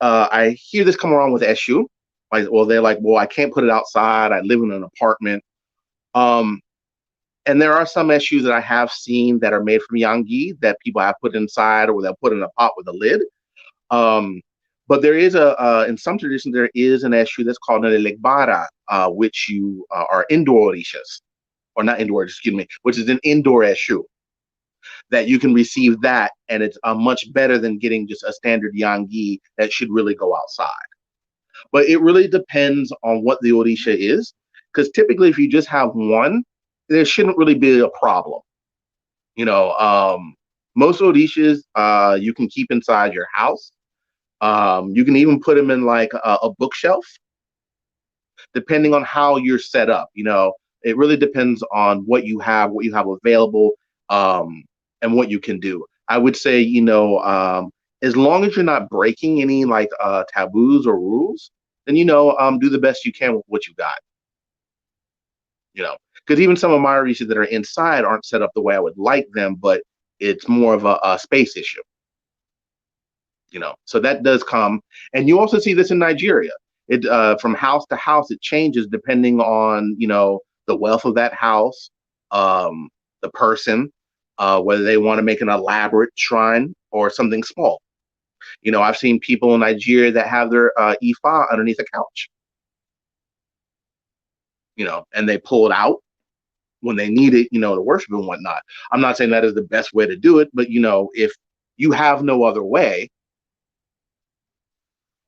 I hear this come around with Eshu. They're like, well, I can't put it outside. I live in an apartment. And there are some Eshus that I have seen that are made from Yangi that people have put inside, or they'll put in a pot with a lid. But there is in some traditions, there is an eshu that's called an elegbara, which you are indoor orishas, or not indoor, excuse me, which is an indoor eshu that you can receive that, and it's much better than getting just a standard yangi that should really go outside. But it really depends on what the orisha is, because typically if you just have one, there shouldn't really be a problem. You know, most orishas you can keep inside your house. You can even put them in like a bookshelf, depending on how you're set up. You know, it really depends on what you have available, and what you can do. I would say, as long as you're not breaking any like taboos or rules, then do the best you can with what you got. You know, because even some of my orishas that are inside aren't set up the way I would like them, but it's more of a space issue. So that does come, and you also see this in Nigeria. It from house to house it changes depending on the wealth of that house, the person, whether they want to make an elaborate shrine or something small. I've seen people in Nigeria that have their ifa underneath a couch, and they pull it out when they need it, to worship and whatnot. I'm not saying that is the best way to do it, but if you have no other way,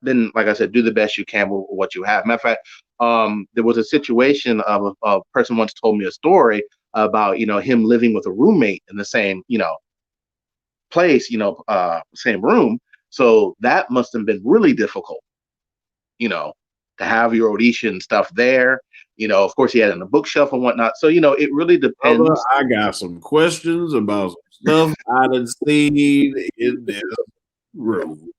then, like I said, do the best you can with what you have. Matter of fact, there was a situation of a person once told me a story about him living with a roommate in the same place, same room. So that must have been really difficult, to have your Odisha and stuff there. Of course, he had it in a bookshelf and whatnot. So it really depends. Brother, I got some questions about some stuff I done seen in this room.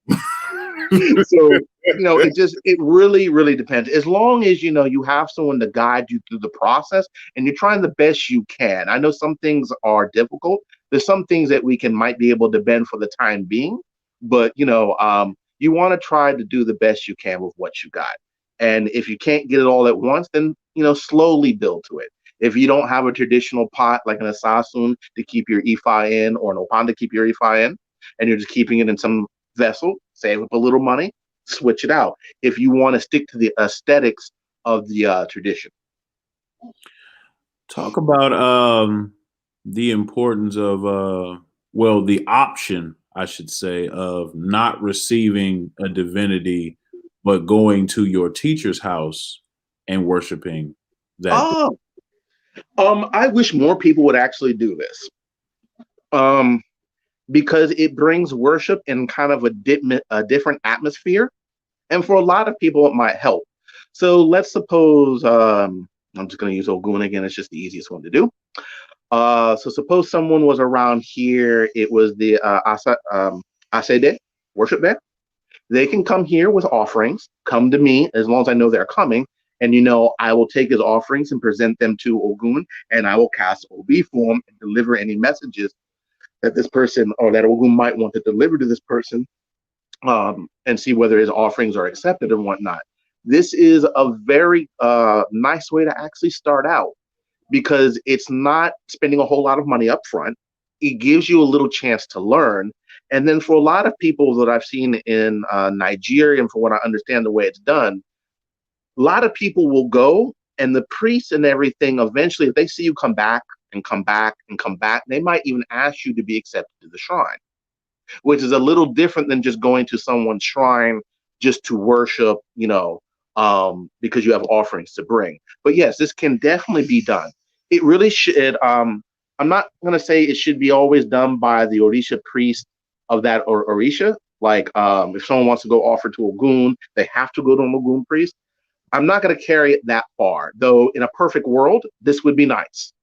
So it really depends. As long as you have someone to guide you through the process and you're trying the best you can. I know some things are difficult. There's some things that we might be able to bend for the time being, but you want to try to do the best you can with what you got. And if you can't get it all at once, then slowly build to it. If you don't have a traditional pot like an asasun to keep your ifa in, or an opan to keep your ifa in, and you're just keeping it in some vessel, save up a little money, switch it out if you want to stick to the aesthetics of the tradition. Talk about the importance of the option, I should say, of not receiving a divinity but going to your teacher's house and worshiping that. I wish more people would actually do this. Because it brings worship in kind of a different atmosphere. And for a lot of people, it might help. So let's suppose, I'm just going to use Ogun again. It's just the easiest one to do. So suppose someone was around here. It was the Asede, worship day. They can come here with offerings, come to me as long as I know they're coming. And, I will take his offerings and present them to Ogun, and I will cast Obi for him and deliver any messages that this person or that Ogun might want to deliver to this person, and see whether his offerings are accepted and whatnot. This is a very nice way to actually start out, because it's not spending a whole lot of money up front. It gives you a little chance to learn. And then for a lot of people that I've seen in Nigeria, and from what I understand the way it's done, a lot of people will go, and the priests and everything, eventually, if they see you come back and come back and come back, they might even ask you to be accepted to the shrine, which is a little different than just going to someone's shrine just to worship, because you have offerings to bring. But yes, this can definitely be done. It really should. I'm not going to say it should be always done by the Orisha priest of that Orisha. Like if someone wants to go offer to Ogun, they have to go to an Ogun priest. I'm not going to carry it that far, though. In a perfect world, this would be nice.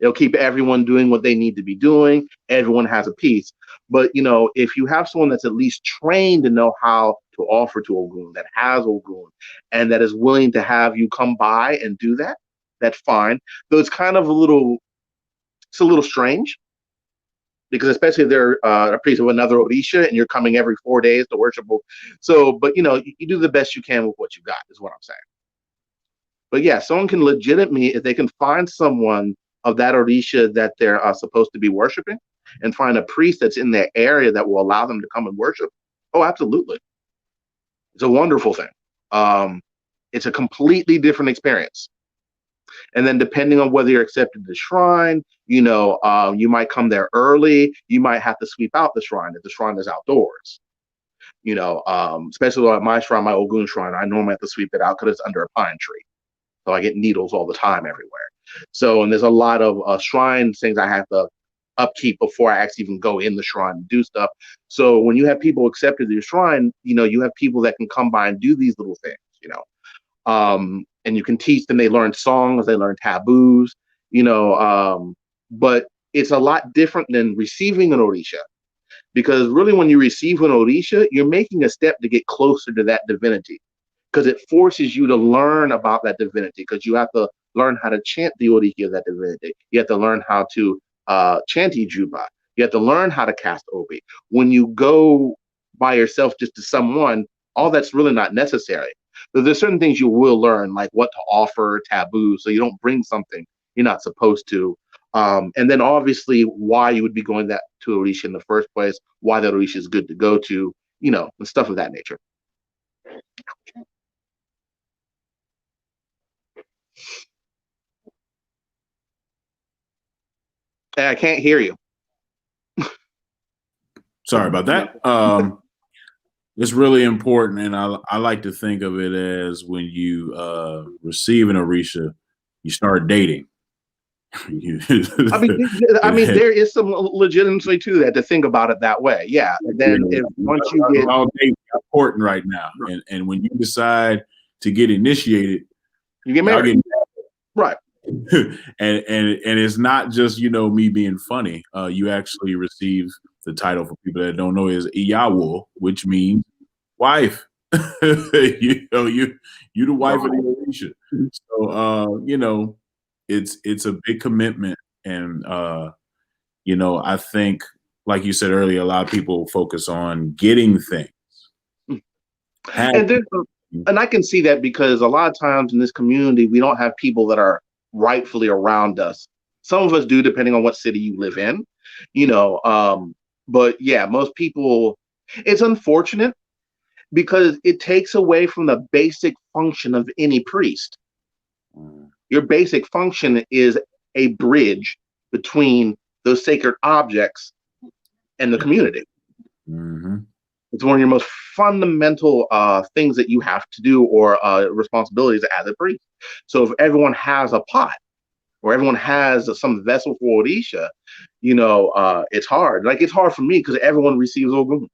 It'll keep everyone doing what they need to be doing. Everyone has a piece. But, if you have someone that's at least trained to know how to offer to Ogun, that has Ogun, and that is willing to have you come by and do that, that's fine. Though it's kind of a little strange, because especially if they're a priest of another Odisha and you're coming every 4 days to worship. So, but, you do the best you can with what you got, is what I'm saying. But yeah, someone can legitimately, if they can find someone of that Orisha that they're supposed to be worshiping, and find a priest that's in their area that will allow them to come and worship. Oh, absolutely. It's a wonderful thing. It's a completely different experience. And then depending on whether you're accepted to the shrine, you might come there early. You might have to sweep out the shrine if the shrine is outdoors. Especially at my shrine, my Ogun shrine, I normally have to sweep it out because it's under a pine tree. So I get needles all the time everywhere. So, and there's a lot of shrine things I have to upkeep before I actually even go in the shrine and do stuff. So when you have people accepted to your shrine, you have people that can come by and do these little things, and you can teach them. They learn songs, they learn taboos, but it's a lot different than receiving an Orisha. Because really, when you receive an Orisha, you're making a step to get closer to that divinity, because it forces you to learn about that divinity, because you have to learn how to chant the Oriki of that divinity. You have to learn how to chant Ijuba. You have to learn how to cast Obi. When you go by yourself just to someone, all that's really not necessary. But there's certain things you will learn, like what to offer, taboo, so you don't bring something you're not supposed to. And then obviously why you would be going that to Orisha in the first place, why that Orisha is good to go to, and stuff of that nature. Hey, I can't hear you. Sorry about that. It's really important, and I like to think of it as when you receive an Orisha, you start dating. I mean, there is some legitimacy to that, to think about it that way. Yeah. And then once you get all dating important right now, and when you decide to get initiated, you get married, right? and it's not just me being funny. You actually receive the title, for people that don't know, is Iyawo, which means wife. you the wife of the Orisha. So it's a big commitment, and I think, like you said earlier, a lot of people focus on getting things. And I can see that, because a lot of times in this community, we don't have people that are rightfully around us. Some of us do, depending on what city you live in, but yeah, most people, it's unfortunate because it takes away from the basic function of any priest. Your basic function is a bridge between those sacred objects and the community. Mm-hmm. It's one of your most fundamental things that you have to do, or responsibilities as a priest. So if everyone has a pot, or everyone has some vessel for Orisha, it's hard. Like, it's hard for me because everyone receives Ogun.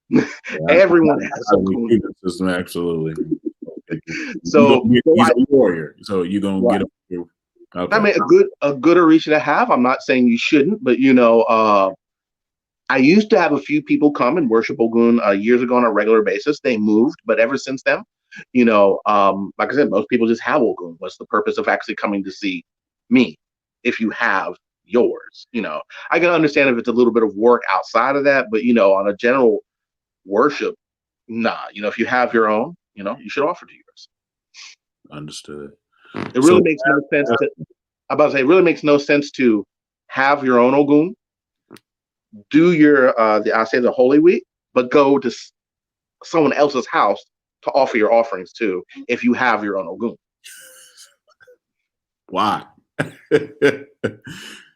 Yeah, everyone has Ogun. System, absolutely. So he's a warrior, so you're gonna get him. Okay. I mean, a good Orisha to have. I'm not saying you shouldn't, but I used to have a few people come and worship Ogun years ago on a regular basis. They moved, but ever since then, like I said, most people just have Ogun. What's the purpose of actually coming to see me if you have yours? I can understand if it's a little bit of work outside of that, but on a general worship, nah. If you have your own, you should offer to yours. Understood. It really makes no sense to. I'm about to say, it really makes no sense to have your own Ogun, do your the Holy Week, but go to someone else's house to offer your offerings to, if you have your own Ogun. Why?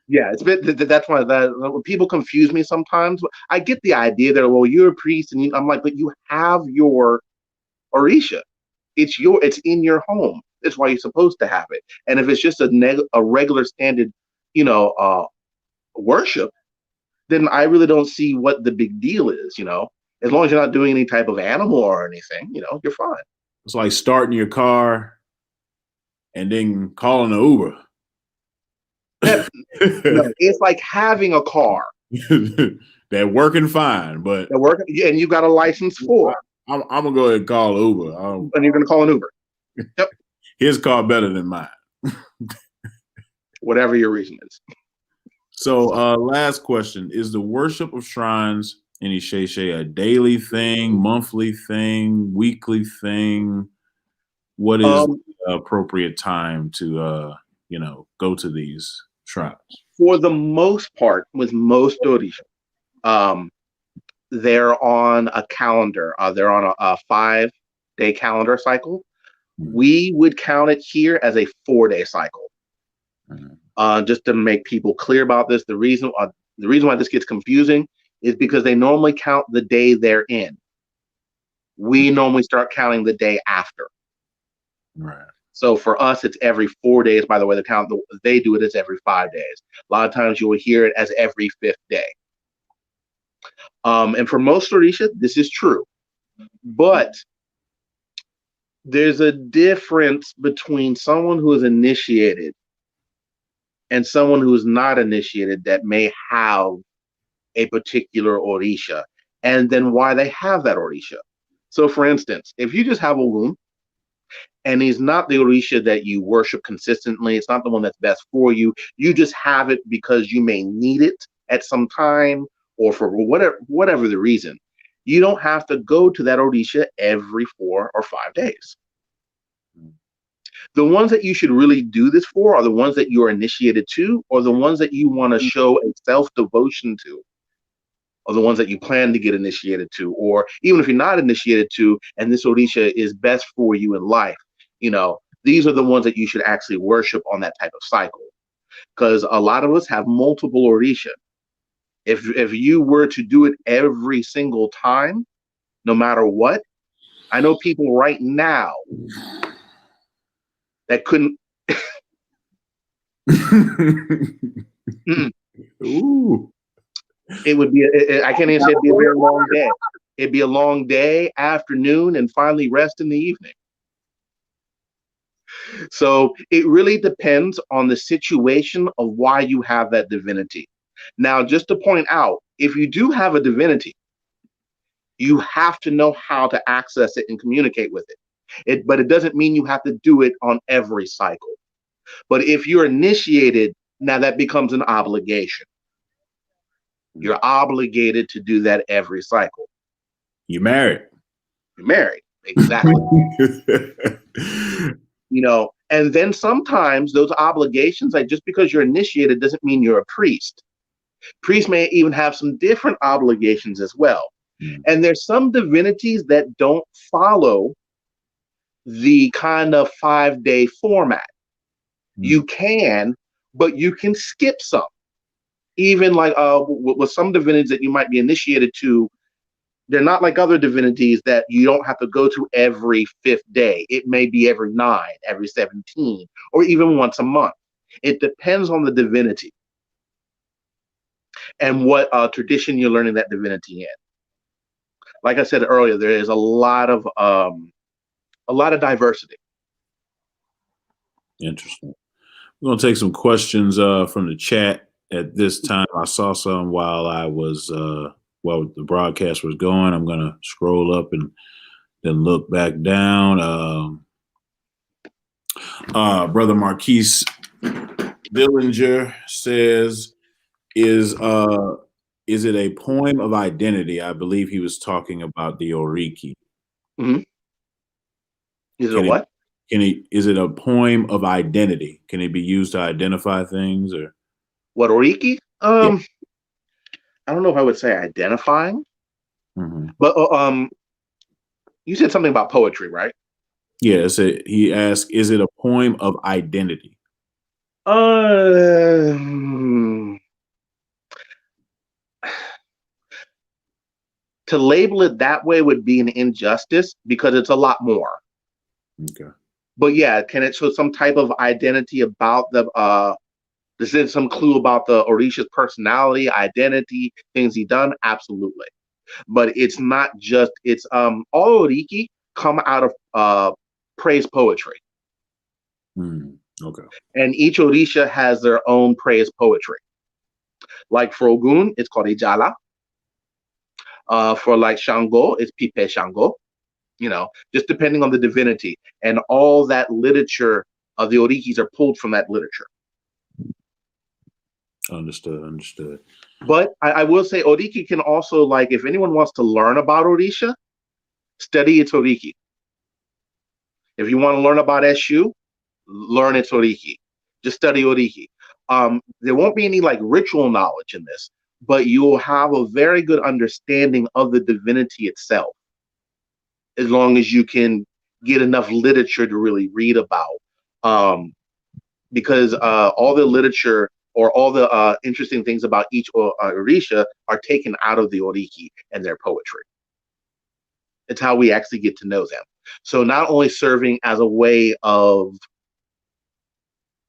Yeah, it's a bit. That's why when people confuse me sometimes. I get the idea that, well, you're a priest, and I'm like, but you have your Orisha. It's in your home. That's why you're supposed to have it. And if it's just a regular standard, worship, then I really don't see what the big deal is. As long as you're not doing any type of animal or anything, you're fine. It's like starting your car and then calling an Uber. No, it's like having a car. They're working fine, but they're working, and you got a license for. I'm gonna go ahead and call Uber. And you're gonna call an Uber. Yep. His car better than mine. Whatever your reason is. So, last question: is the worship of shrines in Isheshe a daily thing, monthly thing, weekly thing? What is the appropriate time to go to these shrines? For the most part, with most Orisha, they're on a calendar. They're on a 5-day calendar cycle. We would count it here as a 4-day cycle. Just to make people clear about this, the reason why this gets confusing is because they normally count the day they're in. We normally start counting the day after. Right. So for us, it's every 4 days. By the way, they do it as every 5 days. A lot of times you will hear it as every 5th day. And for most Orisha, this is true. But there's a difference between someone who is initiated and someone who is not initiated that may have a particular Orisha, and then why they have that Orisha. So for instance, if you just have Ogun, and he's not the Orisha that you worship consistently, it's not the one that's best for you, you just have it because you may need it at some time, or for whatever the reason, you don't have to go to that Orisha every 4 or 5 days. The ones that you should really do this for are the ones that you are initiated to, or the ones that you want to show a self-devotion to, or the ones that you plan to get initiated to, or even if you're not initiated to, and this Orisha is best for you in life, these are the ones that you should actually worship on that type of cycle. Because a lot of us have multiple Orisha. If you were to do it every single time, no matter what, I know people right now that couldn't. Ooh. It would be, I can't even say it'd be a very long day. It'd be a long day, afternoon, and finally rest in the evening. So it really depends on the situation of why you have that divinity. Now, just to point out, if you do have a divinity, you have to know how to access it and communicate with it. But it doesn't mean you have to do it on every cycle. But if you're initiated, now that becomes an obligation. You're obligated to do that every cycle. You're married. You're married. Exactly. And then sometimes those obligations, like just because you're initiated doesn't mean you're a priest. Priests may even have some different obligations as well. And there's some divinities that don't follow the kind of 5-day format. You can, but you can skip some. Even like with some divinities that you might be initiated to, they're not like other divinities that you don't have to go to every 5th day. It may be every 9, every 17, or even once a month. It depends on the divinity and what tradition you're learning that divinity in. Like I said earlier, there is a lot of diversity. Interesting. We're gonna take some questions from the chat at this time. I saw some while I was while the broadcast was going. I'm gonna scroll up and then look back down. Brother Marquise Dillinger says, "Is it a poem of identity?" I believe he was talking about the Oriki. Mm-hmm. Is it what? Is it a poem of identity? Can it be used to identify things, or what Oriki? Yeah. I don't know if I would say identifying, but you said something about poetry, right? Yeah. He asked, "Is it a poem of identity?" To label it that way would be an injustice because it's a lot more. Okay. But yeah, can it show some type of identity about does it some clue about the Orisha's personality, identity, things he done? Absolutely. But it's not just, it's all Oriki come out of praise poetry. Okay. And each Orisha has their own praise poetry. Like for Ogun, it's called Ijala. For like Shango, it's Pipe Shango. Just depending on the divinity. And all that literature of the Orikis are pulled from that literature. Understood. But I will say Oriki can also, like, if anyone wants to learn about Orisha, study its Oriki. If you want to learn about Eshu, learn its Oriki. Just study Oriki. There won't be any like ritual knowledge in this, but you'll have a very good understanding of the divinity itself, as long as you can get enough literature to really read about. Because all the literature or all the interesting things about each Orisha are taken out of the Oriki and their poetry. It's how we actually get to know them. So not only serving as a way of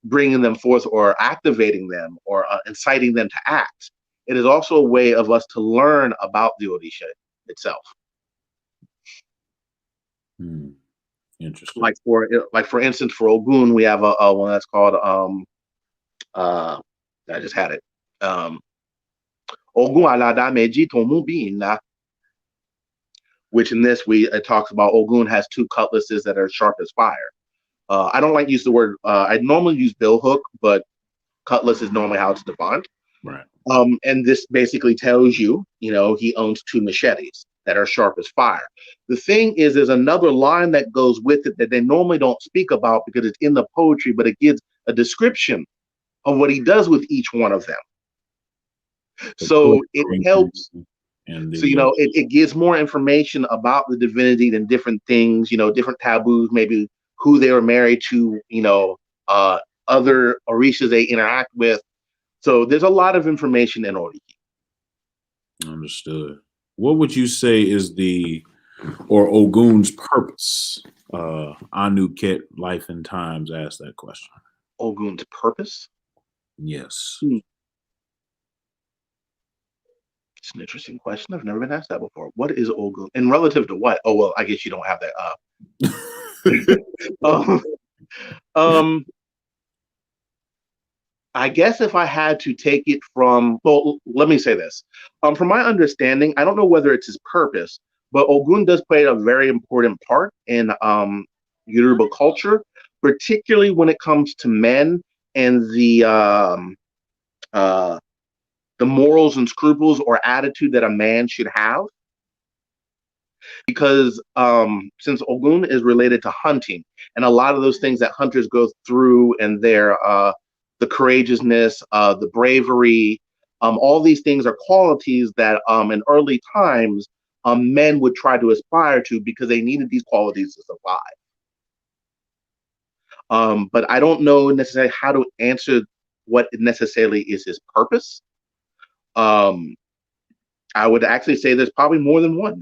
bringing them forth or activating them or inciting them to act, it is also a way of us to learn about the Orisha itself. Interesting. Like for instance, for Ogun, we have a one that's called I just had it. Ogun alada meji tomubina, which in this it talks about Ogun has two cutlasses that are sharp as fire. I don't like to use the word. I normally use billhook, but cutlass is normally how it's defined. Right. And this basically tells you, he owns two machetes that are sharp as fire. The thing is, there's another line that goes with it that they normally don't speak about because it's in the poetry, but it gives a description of what he does with each one of them. So it helps. So, it gives more information about the divinity than different things, different taboos, maybe who they were married to, other orishas they interact with. So there's a lot of information in Oriki. Understood. What would you say is Ogun's purpose? Anuket Life and Times asked that question. Ogun's purpose? Yes. It's an interesting question. I've never been asked that before. What is Ogun? And relative to what? Oh, well, I guess you don't have that up. I guess if I had to take it let me say this. From my understanding, I don't know whether it's his purpose, but Ogun does play a very important part in Yoruba culture, particularly when it comes to men and the morals and scruples or attitude that a man should have. Because since Ogun is related to hunting, and a lot of those things that hunters go through and their the courageousness, the bravery, all these things are qualities that in early times men would try to aspire to because they needed these qualities to survive. But I don't know necessarily how to answer what necessarily is his purpose. I would actually say there's probably more than one.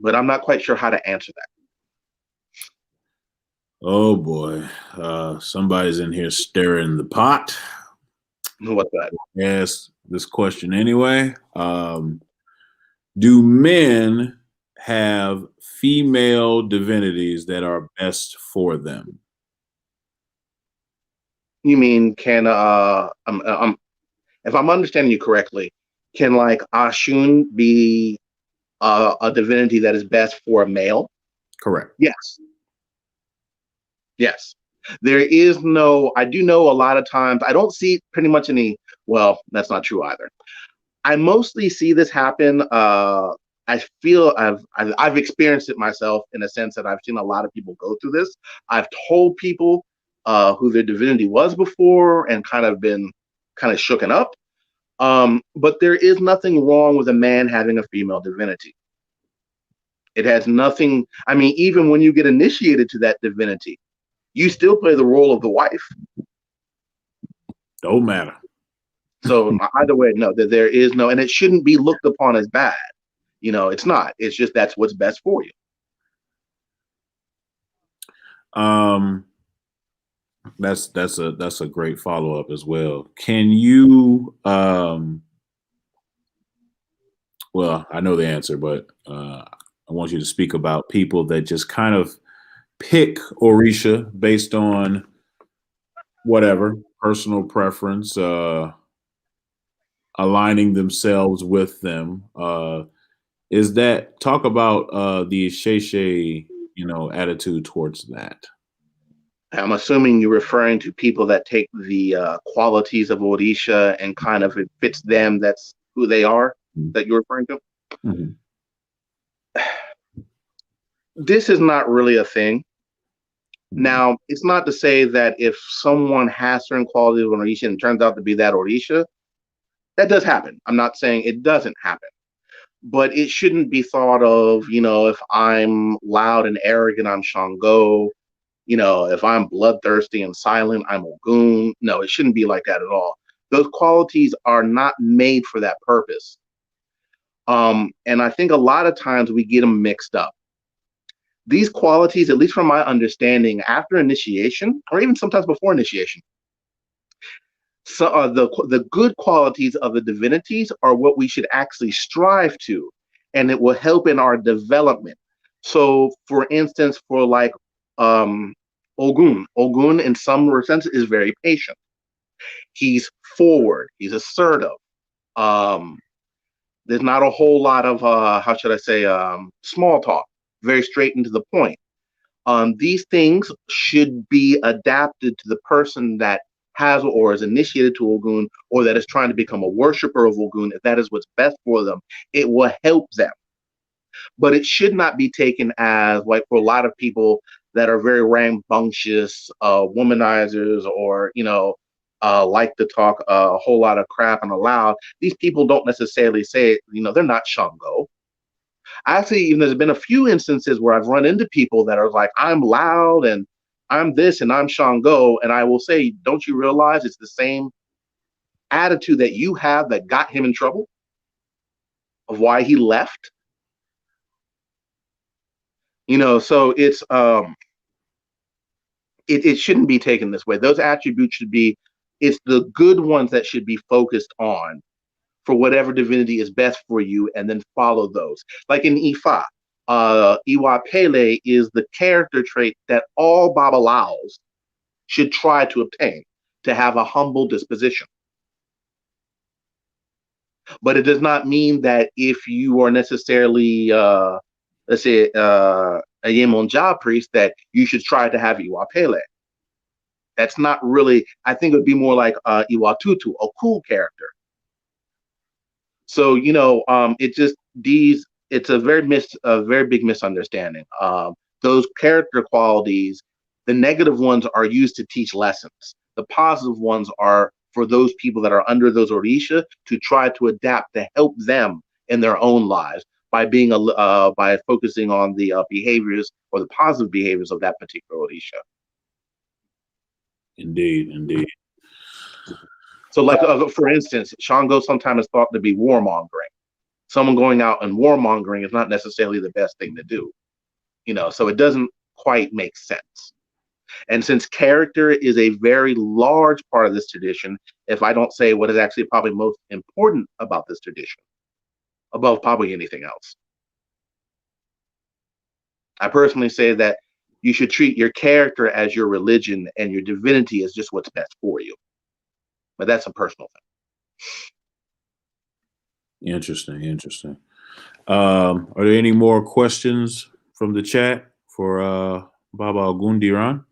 But I'm not quite sure how to answer that. Oh boy, somebody's in here stirring the pot. What's that? Ask this question anyway. Do men have female divinities that are best for them? You mean can if I'm understanding you correctly, can like Ashun be a divinity that is best for a male? Correct. Yes. Yes. There is I do know a lot of times, I don't see pretty much well, that's not true either. I mostly see this happen. I feel I've experienced it myself in a sense that I've seen a lot of people go through this. I've told people who their divinity was before and kind of been kind of shooken up. But there is nothing wrong with a man having a female divinity. It has nothing. I mean, even when you get initiated to that divinity, you still play the role of the wife. Don't matter. So either way, no, that there is and it shouldn't be looked upon as bad. It's not. It's just that's what's best for you. That's a great follow-up as well. Can you well, I know the answer, but I want you to speak about people that just kind of pick Orisha based on whatever personal preference, aligning themselves with them. Is that talk about the Sheshe, attitude towards that? I'm assuming you're referring to people that take the qualities of Orisha and kind of it fits them. That's who they are. That you're referring to. Mm-hmm. This is not really a thing. Now, it's not to say that if someone has certain qualities of Orisha and turns out to be that Orisha, that does happen. I'm not saying it doesn't happen, but it shouldn't be thought of, if I'm loud and arrogant, I'm Shango. If I'm bloodthirsty and silent, I'm Ogun. No, it shouldn't be like that at all. Those qualities are not made for that purpose. And I think a lot of times we get them mixed up. These qualities, at least from my understanding, after initiation, or even sometimes before initiation, so the good qualities of the divinities are what we should actually strive to, and it will help in our development. So, for instance, for like Ogun in some sense is very patient. He's forward. He's assertive. Um, there's not a whole lot of how should I say small talk. Very straight and to the point. These things should be adapted to the person that has or is initiated to Ogun or that is trying to become a worshiper of Ogun. If that is what's best for them, it will help them. But it should not be taken as like for a lot of people that are very rambunctious, womanizers, or like to talk a whole lot of crap and aloud. These people don't necessarily say, they're not Shango. Actually, even there's been a few instances where I've run into people that are like, I'm loud and I'm this and I'm Shango. And I will say, don't you realize it's the same attitude that you have that got him in trouble of why he left? So it shouldn't be taken this way. Those attributes it's the good ones that should be focused on for whatever divinity is best for you, and then follow those. Like in Ifa, Iwa Pele is the character trait that all Babalaos should try to obtain, to have a humble disposition. But it does not mean that if you are necessarily, let's say, a Yemonja priest, that you should try to have Iwa Pele. That's not really, I think it would be more like Iwa Tutu, a cool character. So it's a very big misunderstanding. Those character qualities, the negative ones are used to teach lessons. The positive ones are for those people that are under those Orisha to try to adapt to help them in their own lives by by focusing on the behaviors or the positive behaviors of that particular Orisha. Indeed. So, like for instance, Shango sometimes is thought to be warmongering. Someone going out and warmongering is not necessarily the best thing to do, so it doesn't quite make sense. And since character is a very large part of this tradition, if I don't say what is actually probably most important about this tradition, above probably anything else, I personally say that you should treat your character as your religion and your divinity as just what's best for you. But that's a personal thing. Interesting. Are there any more questions from the chat for Baba Ogundiran?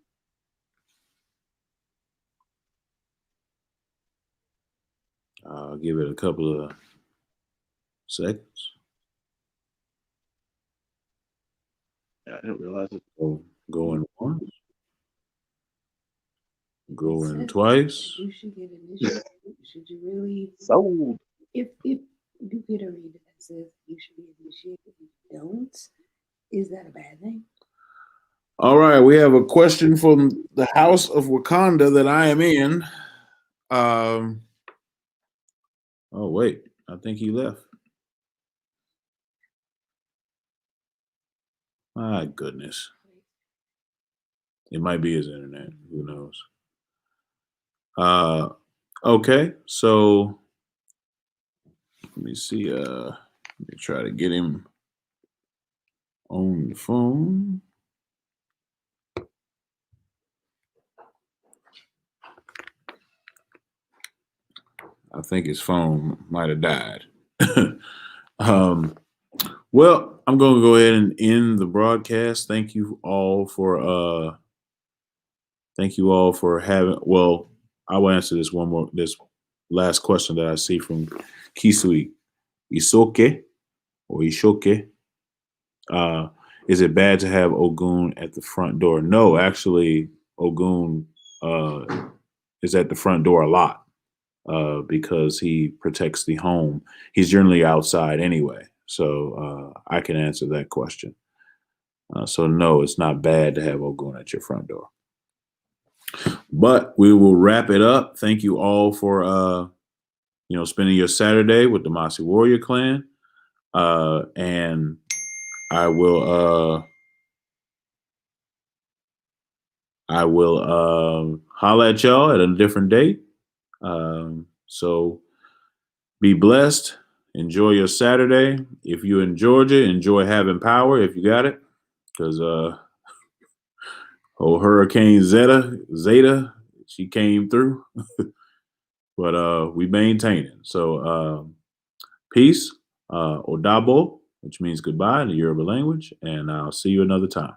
I'll give it a couple of seconds. I didn't realize it. Going once. Going twice. You should get initiated. Should you really? So If you get a read that says you should be initiated, if you don't, is that a bad thing? All right, we have a question from the House of Wakanda that I am in. Oh wait, I think he left. My goodness. It might be his internet. Who knows? Okay, so let me see. Let me try to get him on the phone. I think his phone might have died. Well, I'm going to go ahead and end the broadcast. Thank you all for having. Well, I will answer this last question that I see from Kisui Isoke or Ishoke. Is it bad to have Ogun at the front door? No, actually, Ogun is at the front door a lot because he protects the home. He's generally outside anyway. So I can answer that question. So no, it's not bad to have Ogun at your front door. But we will wrap it up. Thank you all for spending your Saturday with the Mossy Warrior Clan. And I will holla at y'all at a different date. So be blessed. Enjoy your Saturday. If you're in Georgia, enjoy having power if you got it. Because Hurricane Zeta, she came through. But we maintain it. So peace, Odabo, which means goodbye in the Yoruba language, and I'll see you another time.